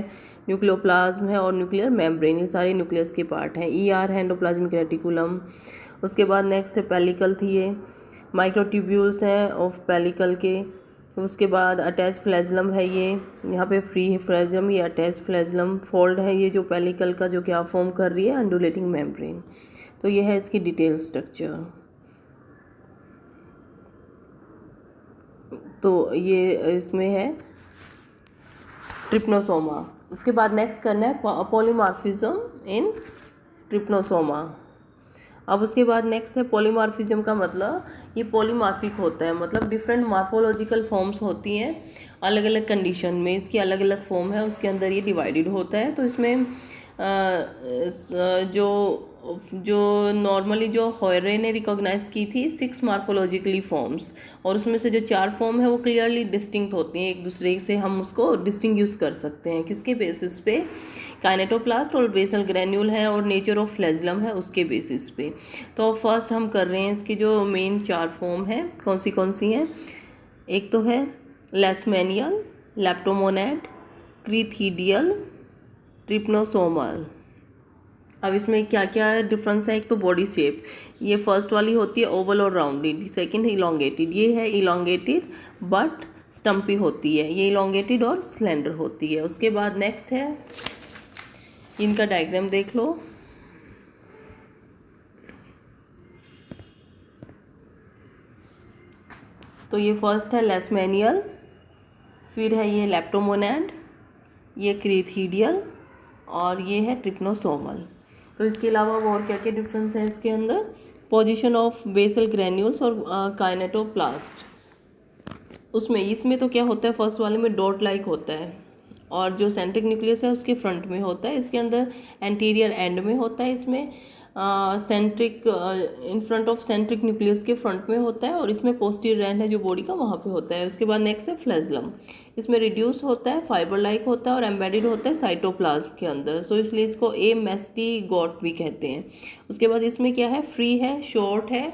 न्यूक्लियोप्लाज्म है और न्यूक्लियर मेम्ब्रेन, ये सारे न्यूक्लियस के पार्ट हैं। ईआर है एंडोप्लाज्मिक रेटिकुलम। उसके बाद नेक्स्ट है पेलिकल थी, ये माइक्रोट्यूब्यूल्स हैं ऑफ पेलिकल के। उसके बाद अटैच फ्लैजलम है, ये यहाँ पे फ्री है फ्लैजलम, ये अटैच फ्लैजलम, फोल्ड है ये जो पेलिकल का जो क्या फॉर्म कर रही है, अंडुलेटिंग मेम्ब्रेन। तो ये है इसकी डिटेल स्ट्रक्चर। तो ये इसमें है ट्रिप्नोसोमा। उसके बाद नेक्स्ट करना है पॉलीमॉर्फिज्म इन ट्रिप्नोसोमा। अब उसके बाद नेक्स्ट है पॉलीमॉर्फिज्म का मतलब ये पॉलीमॉर्फिक होता है, मतलब डिफरेंट मॉर्फोलॉजिकल फॉर्म्स होती हैं अलग अलग कंडीशन में, इसकी अलग अलग फॉर्म है, उसके अंदर ये डिवाइडेड होता है। तो इसमें जो नॉर्मली जो हॉयरे ने रिकॉग्नाइज की थी 6 मॉर्फोलॉजिकली फॉर्म्स, और उसमें से जो 4 फॉर्म है वो क्लियरली डिस्टिंक्ट होती हैं एक दूसरे से, हम उसको डिस्टिंग्विश कर सकते हैं किसके बेसिस पे, काइनेटोप्लास्ट और बेसल ग्रेन्यूल है और नेचर ऑफ फ्लैजलम है उसके बेसिस पे। तो फर्स्ट हम कर रहे हैं इसकी जो मेन 4 फॉर्म है कौन सी हैं। एक तो है लेशमैनियल, लेप्टोमोनेड, क्रीथीडियल, ट्रिप्नोसोमल। अब इसमें क्या क्या डिफरेंस है, एक तो बॉडी शेप, ये फर्स्ट वाली होती है ओवल और राउंडेड, सेकंड है इलोंगेटेड, ये है इलोंगेटेड बट स्टम्पी होती है, ये इलोंगेटेड और स्लेंडर होती है। उसके बाद नेक्स्ट है, इनका डायग्राम देख लो। तो ये फर्स्ट है लेशमैनियल, फिर है ये लेप्टोमोनेड, ये क्रीथीडियल और ये है ट्रिप्नोसोमल। तो इसके अलावा और क्या क्या डिफरेंस है इसके अंदर, पोजीशन ऑफ बेसल ग्रेन्यूल्स और काइनेटोप्लास्ट। उसमें इसमें तो क्या होता है, फर्स्ट वाले में डॉट लाइक होता है और जो सेंट्रिक न्यूक्लियस है उसके फ्रंट में होता है, इसके अंदर एंटीरियर एंड में होता है, इसमें centric in front of centric nucleus के फ्रंट में होता है और इसमें पोस्टीरियर एंड है जो बॉडी का वहाँ पे होता है। उसके बाद नेक्स्ट है फ्लैजलम, इसमें रिड्यूस होता है, फाइबर लाइक होता है और एम्बेडेड होता है साइटोप्लाज्म के अंदर, सो इसलिए इसको एमेस्टिगोट भी कहते हैं। उसके बाद इसमें क्या है, फ्री है, शॉर्ट है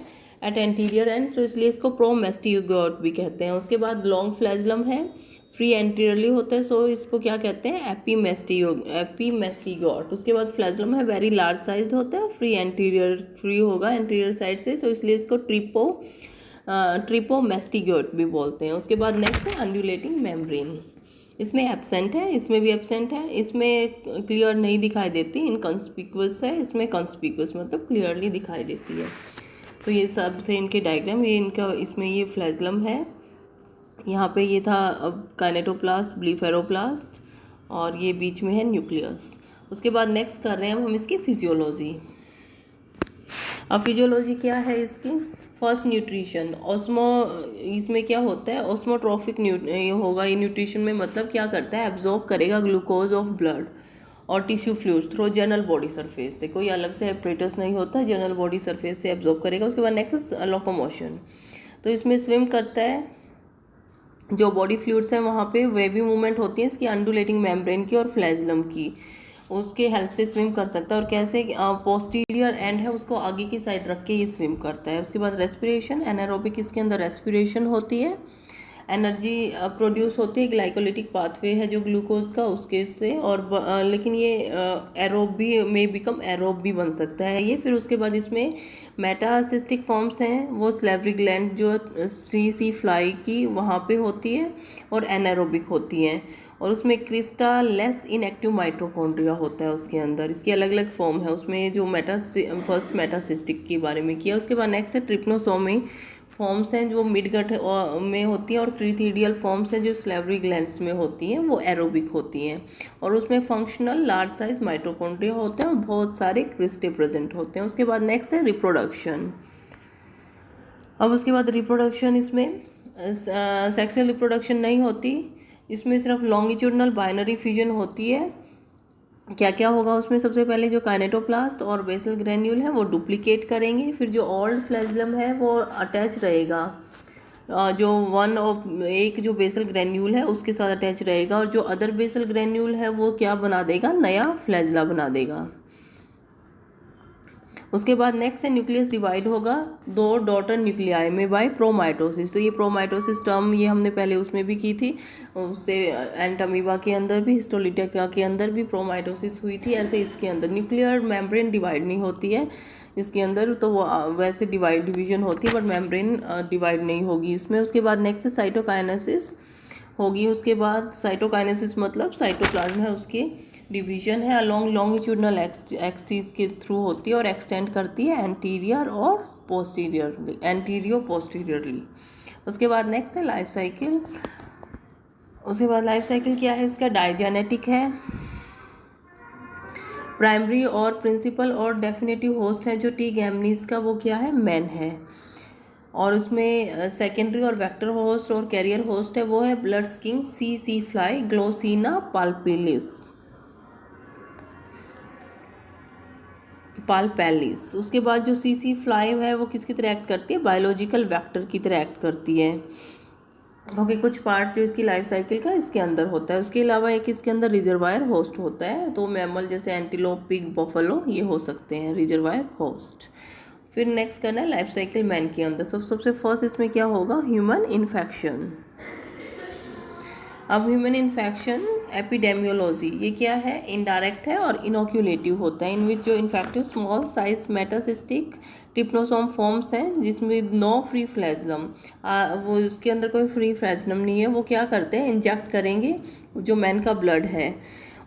एट एंटीरियर एंड, तो इसलिए इसको प्रोमेस्टिगोट भी कहते हैं। उसके बाद लॉन्ग फ्लैजलम है, फ्री एंटीरियरली होता है, सो इसको क्या कहते हैं, एपीमेस्टिगोट। उसके बाद फ्लैजलम है, वेरी लार्ज साइज होता है, फ्री होगा एंटीरियर साइड से, सो इसलिए इसको ट्रिपोमेस्टिगोट भी बोलते हैं। उसके बाद नेक्स्ट है अंडुलेटिंग मेम्ब्रेन, इसमें एब्सेंट है, इसमें भी एब्सेंट है, इसमें क्लियर नहीं दिखाई देती, इनकॉन्स्पिक्यूअस है, इसमें कॉन्स्पिक्यूअस मतलब क्लियरली दिखाई देती है। तो ये सब थे इनके डायग्राम, ये इनका इसमें ये फ्लैजलम है, यहाँ पे ये था अब काइनेटोप्लास्ट, ब्लीफेरोप्लास्ट और ये बीच में है न्यूक्लियस। उसके बाद नेक्स्ट कर रहे हैं हम इसकी फिजियोलॉजी। अब फिजियोलॉजी क्या है इसकी, फर्स्ट न्यूट्रिशन, इसमें क्या होता है, ऑस्मोट्रॉफिक होगा ये न्यूट्रिशन में, मतलब क्या करता है, एब्जॉर्ब करेगा ग्लूकोज ऑफ ब्लड और tissue fluids through general body surface से, कोई अलग से एपरेटस नहीं होता, जनरल बॉडी सरफेस से एब्जॉर्ब करेगा। उसके बाद नेक्स्ट लोकोमोशन, तो इसमें स्विम करता है, जो बॉडी फ्लूइड्स हैं वहाँ पे वे भी मूवमेंट होती है इसकी अंडुलेटिंग मेम्ब्रेन की और फ्लैजलम की, उसके हेल्प से स्विम कर सकता है। और कैसे, पोस्टीरियर एंड है उसको आगे की साइड रख के ये स्विम करता है। उसके बाद रेस्पिरेशन, एनारोबिक, इसके अंदर रेस्पिरेशन होती है, एनर्जी प्रोड्यूस होती है, ग्लाइकोलिटिक पाथवे है जो ग्लूकोज का उसके से, और लेकिन ये एरोब भी में बिकम एरोब भी बन सकता है ये। फिर उसके बाद इसमें मेटासिस्टिक फॉर्म्स हैं, वो सलेवरी ग्लैंड जो सी फ्लाई की वहाँ पे होती है और एनारोबिक होती हैं, और उसमें क्रिस्टालेस इनएक्टिव माइटोकॉन्ड्रिया होता है उसके अंदर। इसकी अलग अलग फॉर्म है उसमें, जो फर्स्ट मेटासिस्टिक के बारे में किया। उसके बाद नेक्स्ट है ट्रिप्नोसोमी फॉर्म्स हैं जो मिडगट में होती हैं, और क्रीथीडियल फॉर्म्स हैं जो स्लेवरी ग्लैंड्स में होती हैं, वो एरोबिक होती हैं, और उसमें फंक्शनल लार्ज साइज माइटोकॉन्ड्रिया होते हैं और बहुत सारे क्रिस्टे प्रेजेंट होते हैं। उसके बाद नेक्स्ट है रिप्रोडक्शन। अब उसके बाद रिप्रोडक्शन, इसमें सेक्सुअल रिप्रोडक्शन नहीं होती, इसमें सिर्फ लॉन्गिट्यूडनल बाइनरी फ्यूजन होती है। क्या क्या होगा उसमें, सबसे पहले जो काइनेटोप्लास्ट और बेसल ग्रेन्यूल है वो डुप्लीकेट करेंगे, फिर जो ओल्ड फ्लैजलम है वो अटैच रहेगा, जो एक जो बेसल ग्रेन्यूल है उसके साथ अटैच रहेगा, और जो अदर बेसल ग्रेन्यूल है वो क्या बना देगा, नया फ्लैजला बना देगा। उसके बाद नेक्स्ट है न्यूक्लियस डिवाइड होगा दो डॉटर न्यूक्लियाई में बाय प्रोमाइटोसिस। तो ये प्रोमाइटोसिस टर्म ये हमने पहले उसमें भी की थी, उससे एंटामीबा के अंदर भी, हिस्टोलिटिका के अंदर भी प्रोमाइटोसिस हुई थी। ऐसे इसके अंदर न्यूक्लियर मेम्ब्रेन डिवाइड नहीं होती है इसके अंदर, तो वो वैसे डिवीजन होती है बट मेम्ब्रेन डिवाइड नहीं होगी इसमें। उसके बाद नेक्स्ट है साइटोकाइनेसिस होगी। उसके बाद साइटोकाइनेसिस मतलब साइटोप्लाज्म है उसकी डिवीजन है अलोंग लॉन्गिट्यूडनल एक्सिस के थ्रू होती है और एक्सटेंड करती है एंटीरियर और पोस्टीरियरली, एंटीरियो पोस्टीरियरली। उसके बाद नेक्स्ट है लाइफ साइकिल। उसके बाद लाइफ साइकिल क्या है इसका, डाइजेनेटिक है। प्राइमरी और प्रिंसिपल और डेफिनेटिव होस्ट है जो टी गैमनीज का, वो क्या है, मैन है। और उसमें सेकेंडरी और वेक्टर होस्ट और कैरियर होस्ट है, वो है ब्लड स्किन सी फ्लाई ग्लोसिना पाल्पेलिस। उसके बाद जो सी फ्लाई है वो किसकी तरह एक्ट करती है, बायोलॉजिकल वेक्टर की तरह एक्ट करती है, क्योंकि कुछ पार्ट जो इसकी लाइफ साइकिल का इसके अंदर होता है। उसके अलावा एक इसके अंदर रिजर्वायर होस्ट होता है, तो मैमल जैसे एंटीलोप, पिग, बफलो ये हो सकते हैं रिजर्वायर होस्ट। फिर नेक्स्ट करना है लाइफ साइकिल मैन के अंदर। सबसे फर्स्ट इसमें क्या होगा, ह्यूमन इन्फेक्शन। अब ह्यूमन इन्फेक्शन एपिडेमियोलॉजी, ये क्या है, इनडायरेक्ट है और इनोक्यूलेटिव होता है, इन विच जो इन्फेक्टिव स्मॉल साइज मेटासिस्टिक ट्रिप्नोसोम फॉर्म्स हैं जिसमें नो फ्री फ्लैजलम, वो उसके अंदर कोई फ्री फ्लैजलम नहीं है, वो क्या करते हैं, इंजेक्ट करेंगे जो मैन का ब्लड है,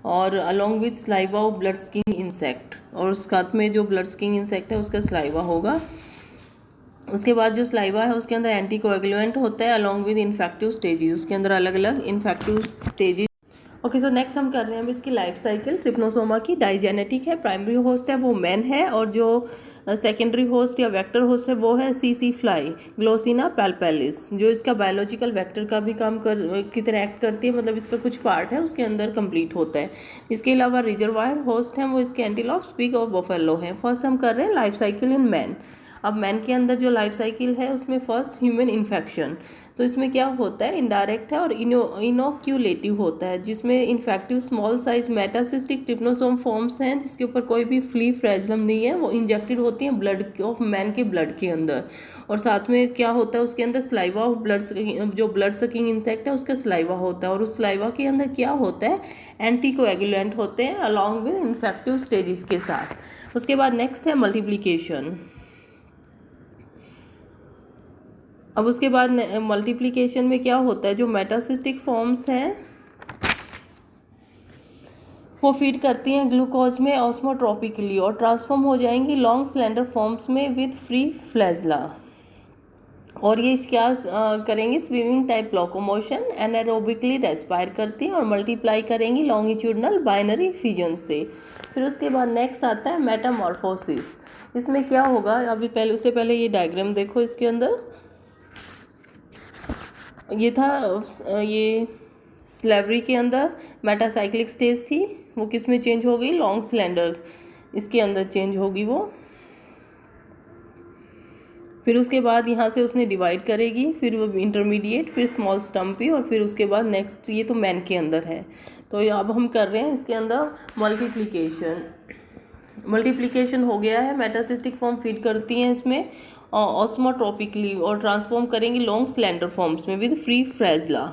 और along with saliva of blood skin insect, और उस साथ में जो ब्लड स्किन इंसेक्ट है उसका स्लाइवा होगा। उसके बाद जो स्लाइवा है उसके अंदर एंटीकोएगुलेंट होता है अलोंग विद इन्फेक्टिव स्टेजेस, उसके अंदर अलग अलग infective stages. Okay, so next हम कर रहे हैं अब इसकी लाइफ साइकिल ट्रिप्नोसोमा की। डाइजेनेटिक है, प्राइमरी होस्ट है वो मैन है, और जो सेकेंडरी होस्ट या वेक्टर होस्ट है वो है सी फ्लाई ग्लोसिना पाल्पेलिस, जो इसका बायोलॉजिकल वेक्टर का भी काम की तरह एक्ट करती है, मतलब इसका कुछ पार्ट है उसके अंदर कंप्लीट होता है। इसके अलावा रिजर्वायर होस्ट हैं वो इसके एंटीलॉप, पिग और बफेलो हैं। फर्स्ट हम कर रहे हैं लाइफ साइकिल इन मैन। अब मैन के अंदर जो लाइफ साइकिल है उसमें फर्स्ट ह्यूमन इन्फेक्शन, तो इसमें क्या होता है, इनडायरेक्ट है और इनोक्यूलेटिव होता है, जिसमें इन्फेक्टिव स्मॉल साइज मेटासिस्टिक ट्रिप्नोसोम फॉर्म्स हैं जिसके ऊपर कोई भी फ्री फ्लैजलम नहीं है, वो इंजेक्टेड होती हैं ब्लड ऑफ मैन के ब्लड के अंदर, और साथ में क्या होता है उसके अंदर स्लाइवा ऑफ ब्लड, जो ब्लड सकिंग इंसेक्ट है उसका स्लाइवा होता है, और उस स्लाइवा के अंदर क्या होता है, एंटीकोएगुलेंट होते हैं अलॉन्ग विद इन्फेक्टिव स्टेजेस के साथ। उसके बाद नेक्स्ट है मल्टीप्लिकेशन। अब उसके बाद मल्टीप्लिकेशन में क्या होता है, जो मेटासिस्टिक फॉर्म्स हैं वो फीड करती हैं ग्लूकोज में ऑस्मोट्रोपिकली और ट्रांसफॉर्म हो जाएंगी लॉन्ग स्लेंडर फॉर्म्स में विद फ्री फ्लैजला, और ये क्या करेंगे, swimming type locomotion, anaerobically respire करती हैं और मल्टीप्लाई करेंगी लॉन्गिट्यूडनल बाइनरी फ्यूजन से। फिर उसके बाद नेक्स्ट आता है मेटामॉर्फोसिस। इसमें क्या होगा, अभी पहले उससे पहले ये डायग्राम देखो, इसके अंदर ये था, ये स्लेवरी के अंदर मेटासाइक्लिक स्टेज थी, वो किस में चेंज हो गई, लॉन्ग सिलेंडर इसके अंदर चेंज होगी वो। फिर उसके बाद यहाँ से उसने डिवाइड करेगी, फिर वो इंटरमीडिएट, फिर स्मॉल स्टम्पी, और फिर उसके बाद नेक्स्ट, ये तो मैन के अंदर है। तो अब हम कर रहे हैं इसके अंदर मल्टीप्लिकेशन हो गया है, मेटासिस्टिक फॉर्म फीड करती हैं इसमें, ऑस्मोट्रोपिकली और ट्रांसफॉर्म करेंगी लॉन्ग स्लेंडर फॉर्म्स में विद फ्री फ्लैजला।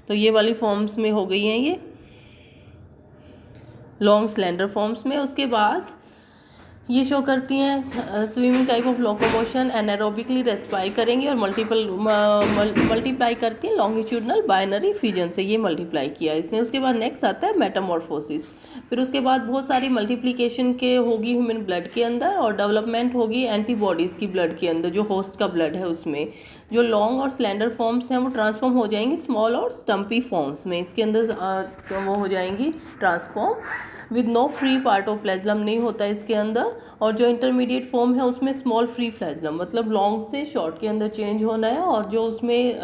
तो ये वाली फॉर्म्स में हो गई हैं ये लॉन्ग स्लेंडर फॉर्म्स में। उसके बाद ये शो करती हैं swimming type of locomotion, anaerobically respire करेंगी और मल्टीप्लाई करती हैं लॉन्गिट्यूडनल बाइनरी फ्यूजन से, ये मल्टीप्लाई किया इसने। उसके बाद नेक्स्ट आता है मेटामॉर्फोसिस। फिर उसके बाद बहुत सारी मल्टीप्लिकेशन के होगी ह्यूमन ब्लड के अंदर और डेवलपमेंट होगी एंटीबॉडीज़ की ब्लड के अंदर, जो होस्ट का ब्लड है उसमें। जो लॉन्ग और स्लेंडर फॉर्म्स हैं वो ट्रांसफॉर्म हो जाएंगी स्मॉल और स्टम्पी फॉर्म्स में, इसके अंदर वो हो जाएंगी transform with no free part of flagellum नहीं होता इसके अंदर। और जो इंटरमीडिएट फॉर्म है उसमें स्मॉल फ्री फ्लैजलम, मतलब लॉन्ग से शॉर्ट के अंदर चेंज होना है, और जो उसमें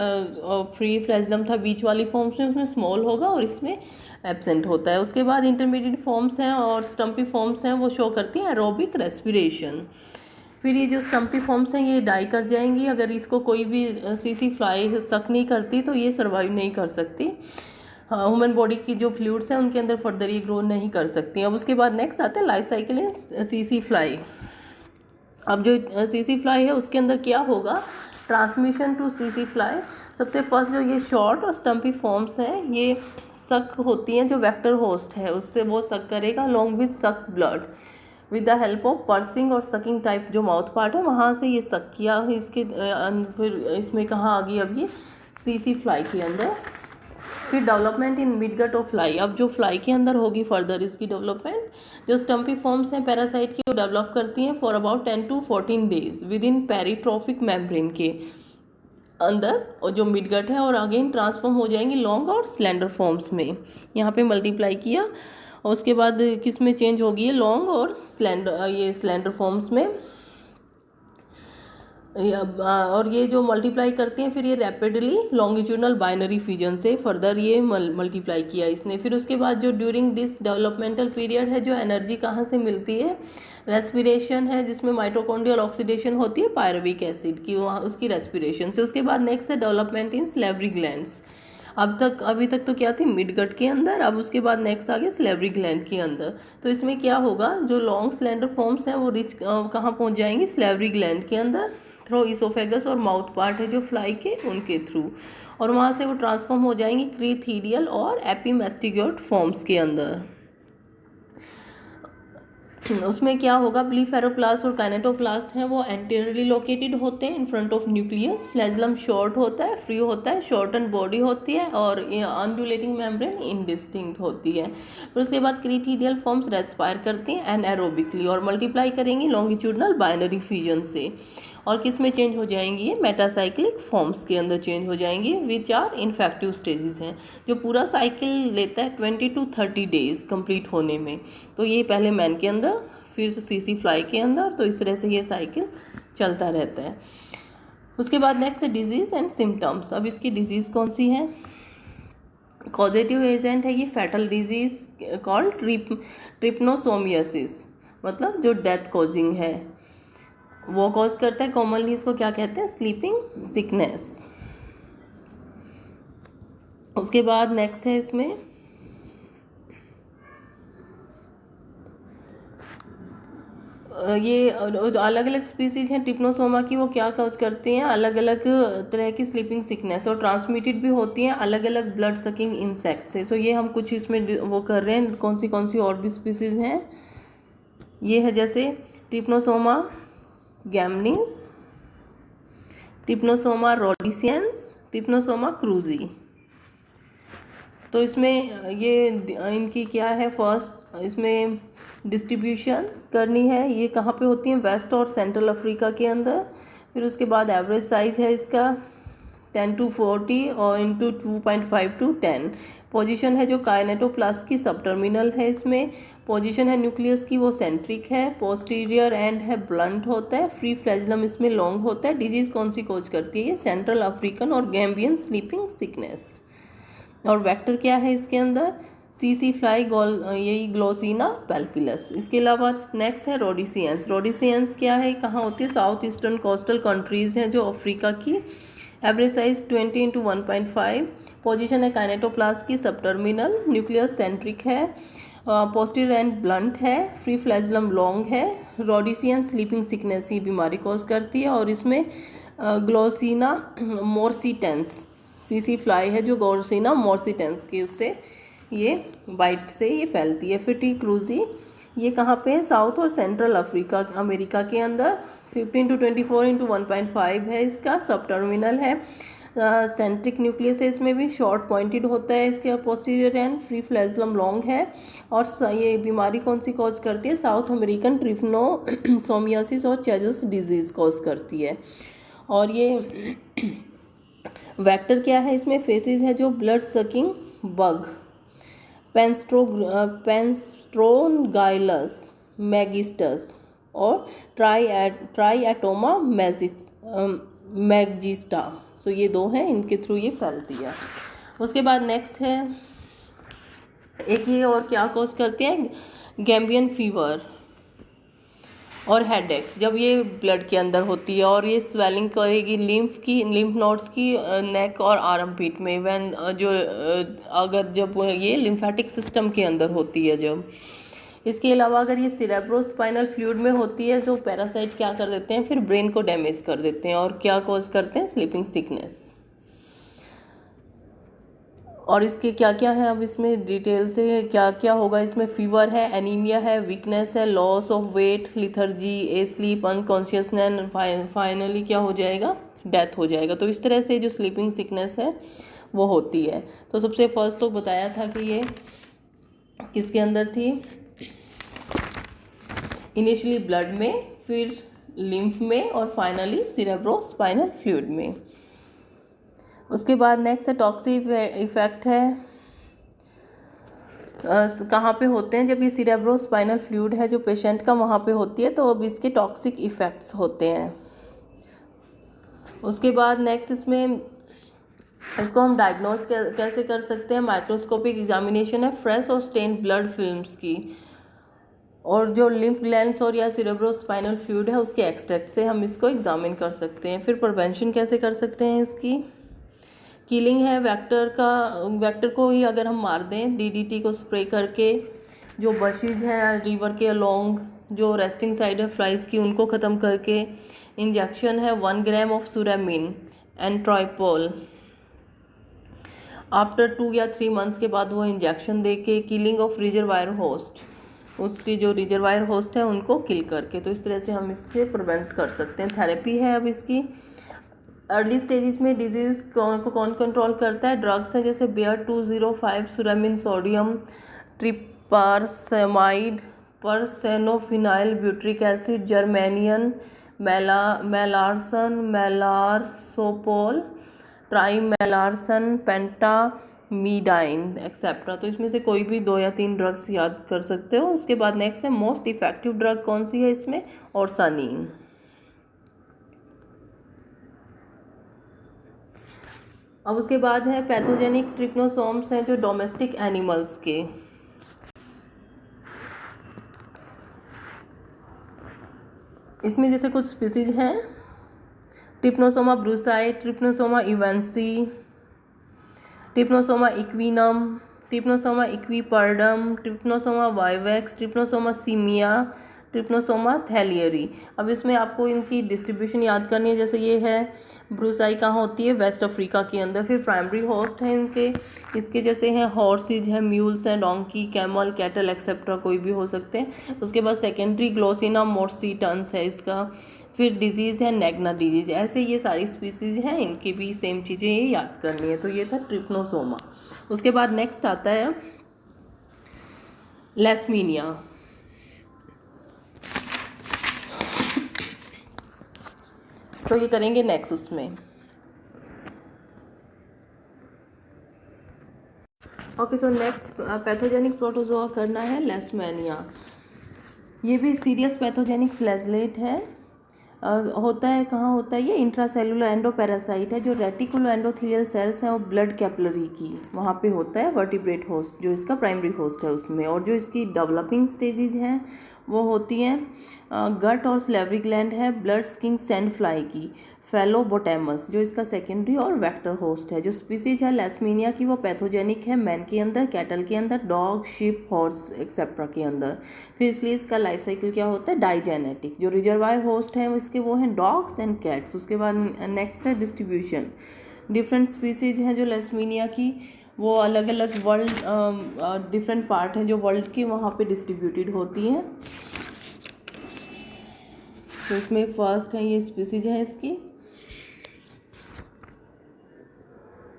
फ्री फ्लैजलम था बीच वाली फॉर्म्स में उसमें स्मॉल होगा और इसमें एब्सेंट होता है। उसके बाद इंटरमीडिएट फॉर्म्स हैं और स्टम्पी फॉर्म्स हैं वो शो करती हैं एरोबिक रेस्पिरेशन। फिर ये जो स्टम्पी फॉर्म्स हैं ये डाई कर जाएंगी, अगर इसको कोई भी सीसी फ्लाई सक नहीं करती तो ये सर्वाइव नहीं कर सकती। ह्यूमन बॉडी की जो फ्लूइड्स हैं उनके अंदर फर्दर ये ग्रो नहीं कर सकती। अब उसके बाद नेक्स्ट आता है life cycle in CC fly. अब जो सीसी फ्लाई है उसके अंदर क्या होगा, ट्रांसमिशन टू सीसी फ्लाई। सबसे फर्स्ट जो ये शॉर्ट और स्टम्पी फॉर्म्स हैं ये सक होती हैं, जो वेक्टर होस्ट है उससे वो सक करेगा लॉन्ग विद सक blood with the help of pursuing और सकिंग टाइप जो माउथ पार्ट है वहाँ से ये सक किया। इसके फिर इसमें कहाँ आ गई अब ये सीसी फ्लाई के अंदर। फिर development in midgut of fly. अब जो फ्लाई के अंदर होगी फर्दर इसकी डेवलपमेंट, जो स्टम्पी फॉर्म्स हैं पैरासाइट की वो डेवलप करती हैं for about 10 to 14 days within peritrophic membrane के अंदर, और जो मिडगट है और अगेन ट्रांसफॉर्म हो जाएंगी लॉन्ग और स्लेंडर फॉर्म्स में। यहाँ पे मल्टीप्लाई किया और उसके बाद किस में चेंज होगी ये लॉन्ग और स्लेंडर फॉर्म्स में। और ये जो मल्टीप्लाई करते हैं फिर ये रैपिडली लॉन्गिट्यूडनल बाइनरी फ्यूजन से फर्दर ये मल्टीप्लाई किया इसने। फिर उसके बाद जो ड्यूरिंग दिस डेवलपमेंटल पीरियड है जो एनर्जी कहाँ से मिलती है, रेस्पिरेशन है जिसमें माइटोकॉन्ड्रियल ऑक्सीडेशन होती है पायरुविक एसिड की, वहाँ उसकी रेस्पिरेशन से। उसके बाद नेक्स्ट है डेवलपमेंट इन स्लेवरी ग्लैंड्स। अभी तक तो क्या थी मिडगट के अंदर, अब उसके बाद नेक्स्ट आ गया स्लेवरी ग्लैंड के अंदर। तो इसमें क्या होगा, जो लॉन्ग स्लेंडर फॉर्म्स हैं वो रिच कहाँ पहुँच जाएंगी स्लेवरी ग्लैंड के अंदर थ्रू इसोफेगस और माउथ पार्ट है जो फ्लाई के उनके थ्रू, और वहाँ से वो ट्रांसफॉर्म हो जाएंगी क्रीथीडियल और एपीमेस्टिग्योट फॉर्म्स के अंदर। उसमें क्या होगा, ब्लीफेरोप्लास्ट और काइनेटोप्लास्ट हैं वो एंटीरियरली लोकेटेड होते हैं in front of nucleus. Flagellum short होता है, फ्री होता है, शॉर्टन बॉडी होती है और अनड्यूलेटिंग मेम्ब्रेन इनडिस्टिंक्ट होती है। फिर उसके बाद क्रीथीडियल फॉर्म्स रेस्पायर करती हैं एनारोबिकली और मल्टीप्लाई करेंगी लॉन्गिट्यूडनल बाइनरी फ्यूजन से, और किस में चेंज हो जाएंगी ये मेटासाइक्लिक फॉर्म्स के अंदर चेंज हो जाएंगी विच आर इन्फेक्टिव स्टेजेस हैं, जो पूरा साइकिल लेता है 20 to 30 डेज कंप्लीट होने में। तो ये पहले मैन के अंदर फिर सीसी फ्लाई के अंदर, तो इस तरह से ये साइकिल चलता रहता है। उसके बाद नेक्स्ट है डिजीज़ एंड सिम्टम्स। अब इसकी डिजीज़ कौन सी है, कॉजेटिव एजेंट है ये फैटल डिजीज़ कॉल्ड ट्रिप्नोसोमियासिस, मतलब जो डेथ कॉजिंग है वो कॉज करता है। कॉमनली इसको क्या कहते हैं, स्लीपिंग सिकनेस। उसके बाद नेक्स्ट है इसमें ये जो अलग अलग स्पीसीज हैं ट्रिप्नोसोमा की वो क्या कॉज करती हैं, अलग अलग तरह की स्लीपिंग सिकनेस, और ट्रांसमिटेड भी होती हैं अलग अलग ब्लड सकिंग इंसेक्ट से। सो ये हम कुछ इसमें वो कर रहे हैं, कौन सी और भी स्पीसीज हैं ये है, जैसे ट्रिप्नोसोमा गैमनीस, ट्रिप्नोसोमा रोडिसियंस, ट्रिप्नोसोमा क्रूजी। तो इसमें ये इनकी क्या है, फर्स्ट इसमें डिस्ट्रीब्यूशन करनी है, ये कहाँ पे होती हैं, वेस्ट और सेंट्रल अफ्रीका के अंदर। फिर उसके बाद एवरेज साइज है इसका 10 to 40 और इंटू 2.5 to 10। पोजीशन है जो काइनेटोप्लास्ट की सब टर्मिनल है, इसमें पोजीशन है न्यूक्लियस की वो सेंट्रिक है, पोस्टीरियर एंड है ब्लंट होता है, फ्री फ्लैजलम इसमें लॉन्ग होता है। डिजीज़ कौन सी कोज करती है, ये सेंट्रल अफ्रीकन और गैम्बियन स्लीपिंग सिकनेस। और वेक्टर क्या है इसके अंदर, सीसी फ्लाई यही ग्लोसिना पैल्पिलस। इसके अलावा नेक्स्ट है रोडिसियंस। रोडिसियंस क्या है, कहाँ होती है, साउथ ईस्टर्न कोस्टल कंट्रीज़ हैं जो अफ्रीका की। Average size 20 into 1.5। पोजीशन है काइनेटोप्लास्ट की सब टर्मिनल, न्यूक्लियस सेंट्रिक है, पोस्टीरियर एंड ब्लंट है, फ्री फ्लैजलम लॉन्ग है, रोडिसियन स्लीपिंग सिकनेस ये बीमारी कॉज करती है, और इसमें ग्लोसिना मोर्सिटेंस सीसी फ्लाई है जो ग्लोसिना मोर्सिटेंस की उससे ये बाइट से ये फैलती है। फिर टी क्रूजी ये कहाँ पे है, साउथ और सेंट्रल अफ्रीका अमेरिका के अंदर, 15 to 24 into 1.5 है इसका, सब टर्मिनल है, सेंट्रिक न्यूक्लियस है, इसमें भी शॉर्ट पॉइंटेड होता है इसके posterior and, free flagellum long है, और ये बीमारी कौन सी कॉज करती है, साउथ अमेरिकन ट्रिप्नोसोमियासिस और चेजस डिजीज़ कॉज करती है। और ये वेक्टर क्या है इसमें, फेसिस है जो ब्लड सकिंग बग, पेंस्ट्रोगाइलस मैगिस्टस और ट्राइएटोमा मैगजिस्टा। सो ये दो हैं, इनके थ्रू ये फैलती है। उसके बाद नेक्स्ट है एक ये और क्या कॉज करते हैं, गैम्बियन फीवर और हेडेक, जब ये ब्लड के अंदर होती है और ये स्वेलिंग करेगी लिम्फ नोड्स की नेक और आर्म पीट में, वैन जब ये लिम्फेटिक सिस्टम के अंदर होती है जब। इसके अलावा अगर ये सिरेब्रोस्पाइनल फ्लूइड में होती है जो पैरासाइट क्या कर देते हैं, फिर ब्रेन को डैमेज कर देते हैं और क्या कॉज करते हैं, स्लीपिंग सिकनेस। और इसके क्या क्या है, अब इसमें डिटेल से क्या क्या होगा, इसमें फीवर है, एनीमिया है, वीकनेस है, loss of weight, lethargy, asleep, unconsciousness, finally क्या हो जाएगा, डेथ हो जाएगा। तो इस तरह से जो स्लीपिंग सिकनेस है वो होती है। तो सबसे फर्स्ट तो बताया था कि ये किसके अंदर थी, इनिशियली ब्लड में, फिर लिम्फ में, और फाइनली सिरेब्रोस्पाइनल फ्लूइड में। उसके बाद नेक्स्ट है टॉक्सिक इफेक्ट है, कहाँ पे होते हैं, जब ये सिरेब्रोस्पाइनल फ्लूइड है जो पेशेंट का वहाँ पे होती है, तो अब इसके टॉक्सिक इफेक्ट्स होते हैं। उसके बाद नेक्स्ट इसको हम डायग्नोज कैसे कर सकते हैं, माइक्रोस्कोपिक एग्जामिनेशन है फ्रेश और स्टेन्ड ब्लड फिल्म्स की, और जो लिम्फ ग्लैंड्स और या सिरेब्रोस्पाइनल फ्लूइड है उसके एक्सट्रैक्ट से हम इसको एग्जामिन कर सकते हैं। फिर प्रिवेंशन कैसे कर सकते हैं इसकी, किलिंग है वेक्टर को ही अगर हम मार दें डीडीटी को स्प्रे करके, जो बशीज हैं रिवर के अलोंग जो रेस्टिंग साइड है फ्लाइज की उनको ख़त्म करके, इंजेक्शन है 1 ग्राम ऑफ सुरामिन एंट्राइपोल, आफ्टर 2 या 3 मंथ्स के बाद वो इंजेक्शन दे के, किलिंग ऑफ रिजर्वायर होस्ट, उसकी जो रिजर्वायर होस्ट है उनको किल करके। तो इस तरह से हम इससे प्रिवेंट कर सकते हैं। थेरेपी है अब इसकी, अर्ली स्टेजेस में डिजीज़ कौन कंट्रोल करता है, ड्रग्स हैं जैसे Bayer 205, suramin sodium, tryparsamide, arsenophenyl butyric acid, germanin, melarsen, melarsoprol, trimelarsan, pentamidine etcetera. तो इसमें से कोई भी 2 या 3 ड्रग्स याद कर सकते हो। उसके बाद नेक्स्ट है मोस्ट इफेक्टिव ड्रग कौन सी है इसमें, ऑर्सानीन। अब उसके बाद है पैथोजेनिक ट्रिप्नोसोम्स हैं जो डोमेस्टिक एनिमल्स के, इसमें जैसे कुछ स्पीसीज हैं, Trypanosoma brucei, Trypanosoma evansi, Trypanosoma equinum, Trypanosoma equiperdum, Trypanosoma vivax, Trypanosoma simiae, Trypanosoma theileri. अब इसमें आपको इनकी डिस्ट्रीब्यूशन याद करनी है, जैसे ये है ब्रूसाई कहाँ होती है, वेस्ट अफ्रीका के अंदर। फिर प्राइमरी होस्ट है इसके जैसे हैं हॉर्सेज हैं, म्यूल्स हैं, डोंकी, कैमल, कैटल एक्सेट्रा कोई भी हो सकते हैं। उसके बाद सेकेंडरी ग्लोसिना मोर्सिटन्स है इसका। फिर डिजीज़ है नेगना डिजीज़। ऐसे ये सारी स्पीसीज़ हैं, इनकी भी सेम चीज़ें ये याद करनी है। तो ये था ट्रिप्नोसोमा। उसके बाद नेक्स्ट आता है लेशमीनिया। तो ये करेंगे नेक्स्ट उसमें। Okay, so next pathogenic protozoa करना है लेशमीनिया। ये भी सीरियस पैथोजेनिक फ्लैजलेट है। होता है कहाँ होता है, ये इंट्रासेलुलर एंडोपैरासाइट है जो रेटिकुलो एंडोथेलियल सेल्स हैं और ब्लड कैपिलरी की वहाँ पे होता है, वर्टिब्रेट होस्ट जो इसका प्राइमरी होस्ट है उसमें। और जो इसकी डेवलपिंग स्टेजेस हैं वो होती हैं गट और स्लेवरी ग्लैंड है, ब्लड स्किन सैंड फ्लाई की, फेलोबोटेमस जो इसका सेकेंडरी और वेक्टर होस्ट है। जो स्पीसीज है लेशमेनिया की वो पैथोजेनिक है मैन के अंदर, कैटल के अंदर, डॉग, शिप, हॉर्स एक्सेट्रा के अंदर। फिर इसलिए इसका लाइफ साइकिल क्या होता है, डाइजेनेटिक। जो रिजर्वायर होस्ट है इसके वो हैं डॉग्स एंड कैट्स। उसके बाद नेक्स्ट है डिस्ट्रीब्यूशन। डिफरेंट स्पीसीज हैं जो लेशमेनिया की, वो अलग अलग वर्ल्ड डिफरेंट पार्ट हैं जो वर्ल्ड के वहाँ पे डिस्ट्रीब्यूटेड होती हैं। तो इसमें फर्स्ट है ये स्पीसीज है इसकी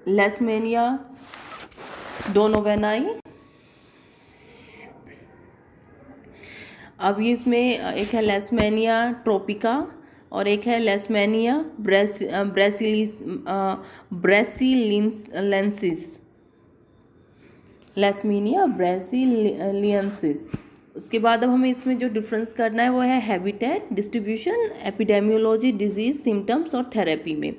लेशमेनिया डोनोवेनाई। अब ये इसमें एक है लेशमेनिया ट्रोपिका और एक है लेशमेनिया ब्रेसिलियंसिस। लेशमेनिया ब्रेसिलियंसिस। उसके बाद अब हमें इसमें जो डिफरेंस करना है वो है habitat, distribution, epidemiology, disease, symptoms और थेरेपी में।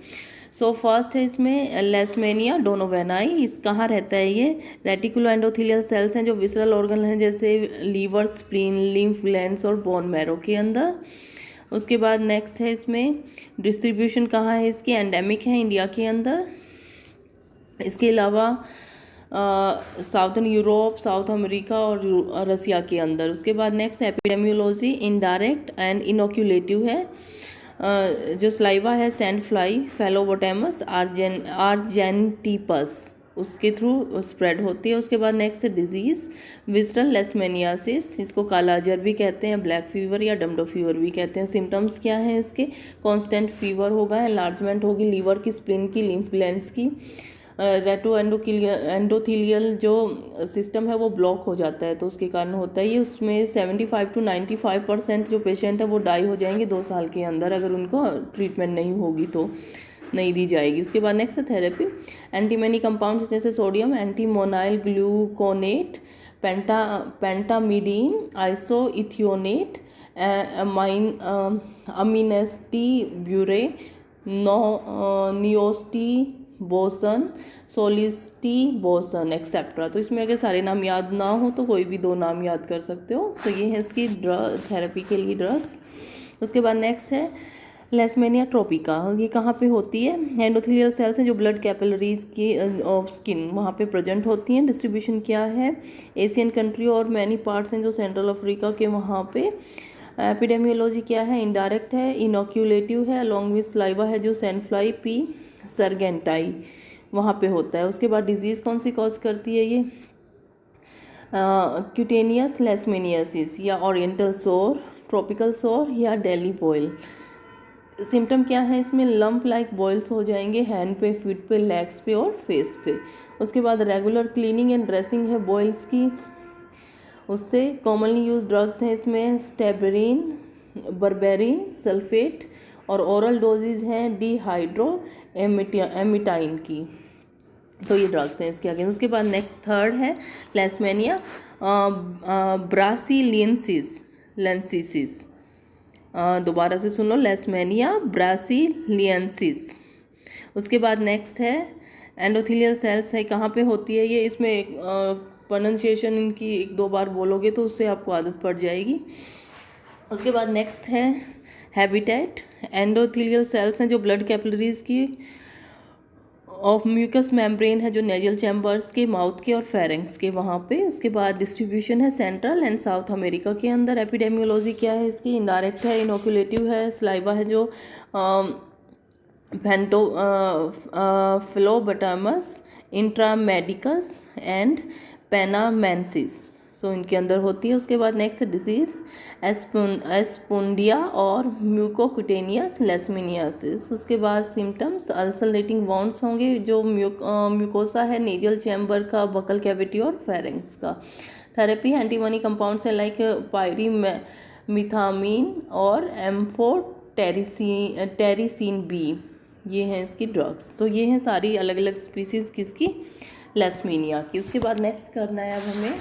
सो फर्स्ट है इसमें लेशमेनिया डोनोवेनाई। इस कहाँ रहता है ये, रेटिकुलो एंडोथेलियल सेल्स हैं जो विसरल ऑर्गन हैं जैसे लीवर, स्प्लीन, लिम्फ ग्लैंड्स और बोन मैरो के अंदर। उसके बाद नेक्स्ट है इसमें डिस्ट्रीब्यूशन कहाँ है इसकी, एंडेमिक है इंडिया के अंदर। इसके अलावा साउथर्न यूरोप, साउथ अमेरिका और रसिया के अंदर। उसके बाद नेक्स्ट एपिडेमियोलॉजी, इनडायरेक्ट एंड इनोक्यूलेटिव है। जो स्लाइवा है सैंड फ्लाई, फेलोबोटेमस आर्जेंटीपस, उसके थ्रू स्प्रेड होती है। उसके बाद नेक्स्ट है डिजीज़, विसरल लेशमेनियासिस, इसको कालाजर भी कहते हैं, ब्लैक फीवर या डम्डो फीवर भी कहते हैं। सिम्टम्स क्या हैं इसके, कांस्टेंट फीवर होगा, एनलार्जमेंट होगी लीवर की, स्प्लीन की, लिम्फ ग्लैंड्स की। रेटो एंडोथेलियल जो सिस्टम है वो ब्लॉक हो जाता है तो उसके कारण होता है ये। उसमें 75 to 95% जो पेशेंट है वो डाई हो जाएंगे 2 साल के अंदर अगर उनको ट्रीटमेंट नहीं होगी तो नहीं दी जाएगी। उसके बाद नेक्स्ट है थेरेपी। एंटीमनी कंपाउंड्स जैसे sodium antimonyl gluconate, pentamidine, isethionate, aminostiburea, neostibosan, solustibosan et cetera. तो इसमें अगर सारे नाम याद ना हो तो कोई भी 2 नाम याद कर सकते हो। तो ये है इसकी थेरेपी के लिए ड्रग्स। उसके बाद नेक्स्ट है लेशमेनिया ट्रोपिका। ये कहाँ पे होती है, एंडोथेलियल सेल्स हैं जो ब्लड कैपिलरीज की ऑफ स्किन वहाँ पे प्रेजेंट होती हैं। डिस्ट्रीब्यूशन क्या है, एशियन कंट्री और मैनी पार्ट्स हैं जो सेंट्रल अफ्रीका के वहाँ पे। एपिडेमियोलॉजी क्या है, इनडायरेक्ट है, इनोक्यूलेटिव है, अलॉन्ग विथ स्लाइवा है जो सैंड फ्लाई, पी सरगेंटाई वहाँ पे होता है। उसके बाद डिजीज़ कौन सी कॉज करती है ये, क्यूटेनियस लेशमेनियासिस या ओरिएंटल सोर, ट्रॉपिकल सोर या डेली बॉयल। सिम्टम क्या है इसमें, लंप लाइक बॉयल्स हो जाएंगे हैंड पे, फीट पे, लेग्स पे और फेस पे। उसके बाद रेगुलर क्लीनिंग एंड ड्रेसिंग है बॉयल्स की। उससे कॉमनली यूज ड्रग्स हैं इसमें स्टेबरीन, बर्बेरिन सल्फेट और ओरल डोजेज हैं डिहाइड्रो एमिटाइन की। तो ये ड्रग्स हैं इसके आगे। उसके बाद नेक्स्ट थर्ड है लेशमेनिया ब्रासिलियंसिस। दोबारा से सुनो, लेशमेनिया ब्रासिलियंसिस। उसके बाद नेक्स्ट है एंडोथेलियल सेल्स है, कहाँ पे होती है ये, इसमें प्रोनाउंसिएशन इनकी 1-2 बार बोलोगे तो उससे आपको आदत पड़ जाएगी। उसके बाद नेक्स्ट है हैबिटेट। एंडोथेलियल सेल्स हैं जो ब्लड कैपिलरीज की ऑफ म्यूकस मेम्ब्रेन है जो नेजल चैम्बर्स के, माउथ के और फेरेंक्स के वहाँ पे। उसके बाद डिस्ट्रीब्यूशन है सेंट्रल एंड साउथ अमेरिका के अंदर। एपिडेमियोलॉजी क्या है इसकी, इनडायरेक्ट है, इनोक्यूलेटिव है, स्लाइवा है जो फेलोबोटेमस, इंट्रामेडिकस एंड पेनामेंसिस, सो इनके अंदर होती है। उसके बाद नेक्स्ट डिजीज़ एस्पुंडिया और म्यूकोक्यूटेनियस लेशमेनियासिस। उसके बाद सिम्टम्स अल्सरेटिंग वाउंड्स होंगे जो म्यूकोसा है नेजल चैम्बर का, बकल कैविटी और फेरेंक्स का। थेरेपी एंटीमनी कंपाउंड्स है लाइक पायरीमिथामीन और एम्फोटेरिसिन बी, ये हैं इसकी ड्रग्स। तो ये हैं सारी अलग अलग स्पीसीज़ किसकी, लेशमेनिया की। उसके बाद नेक्स्ट करना है अब हमें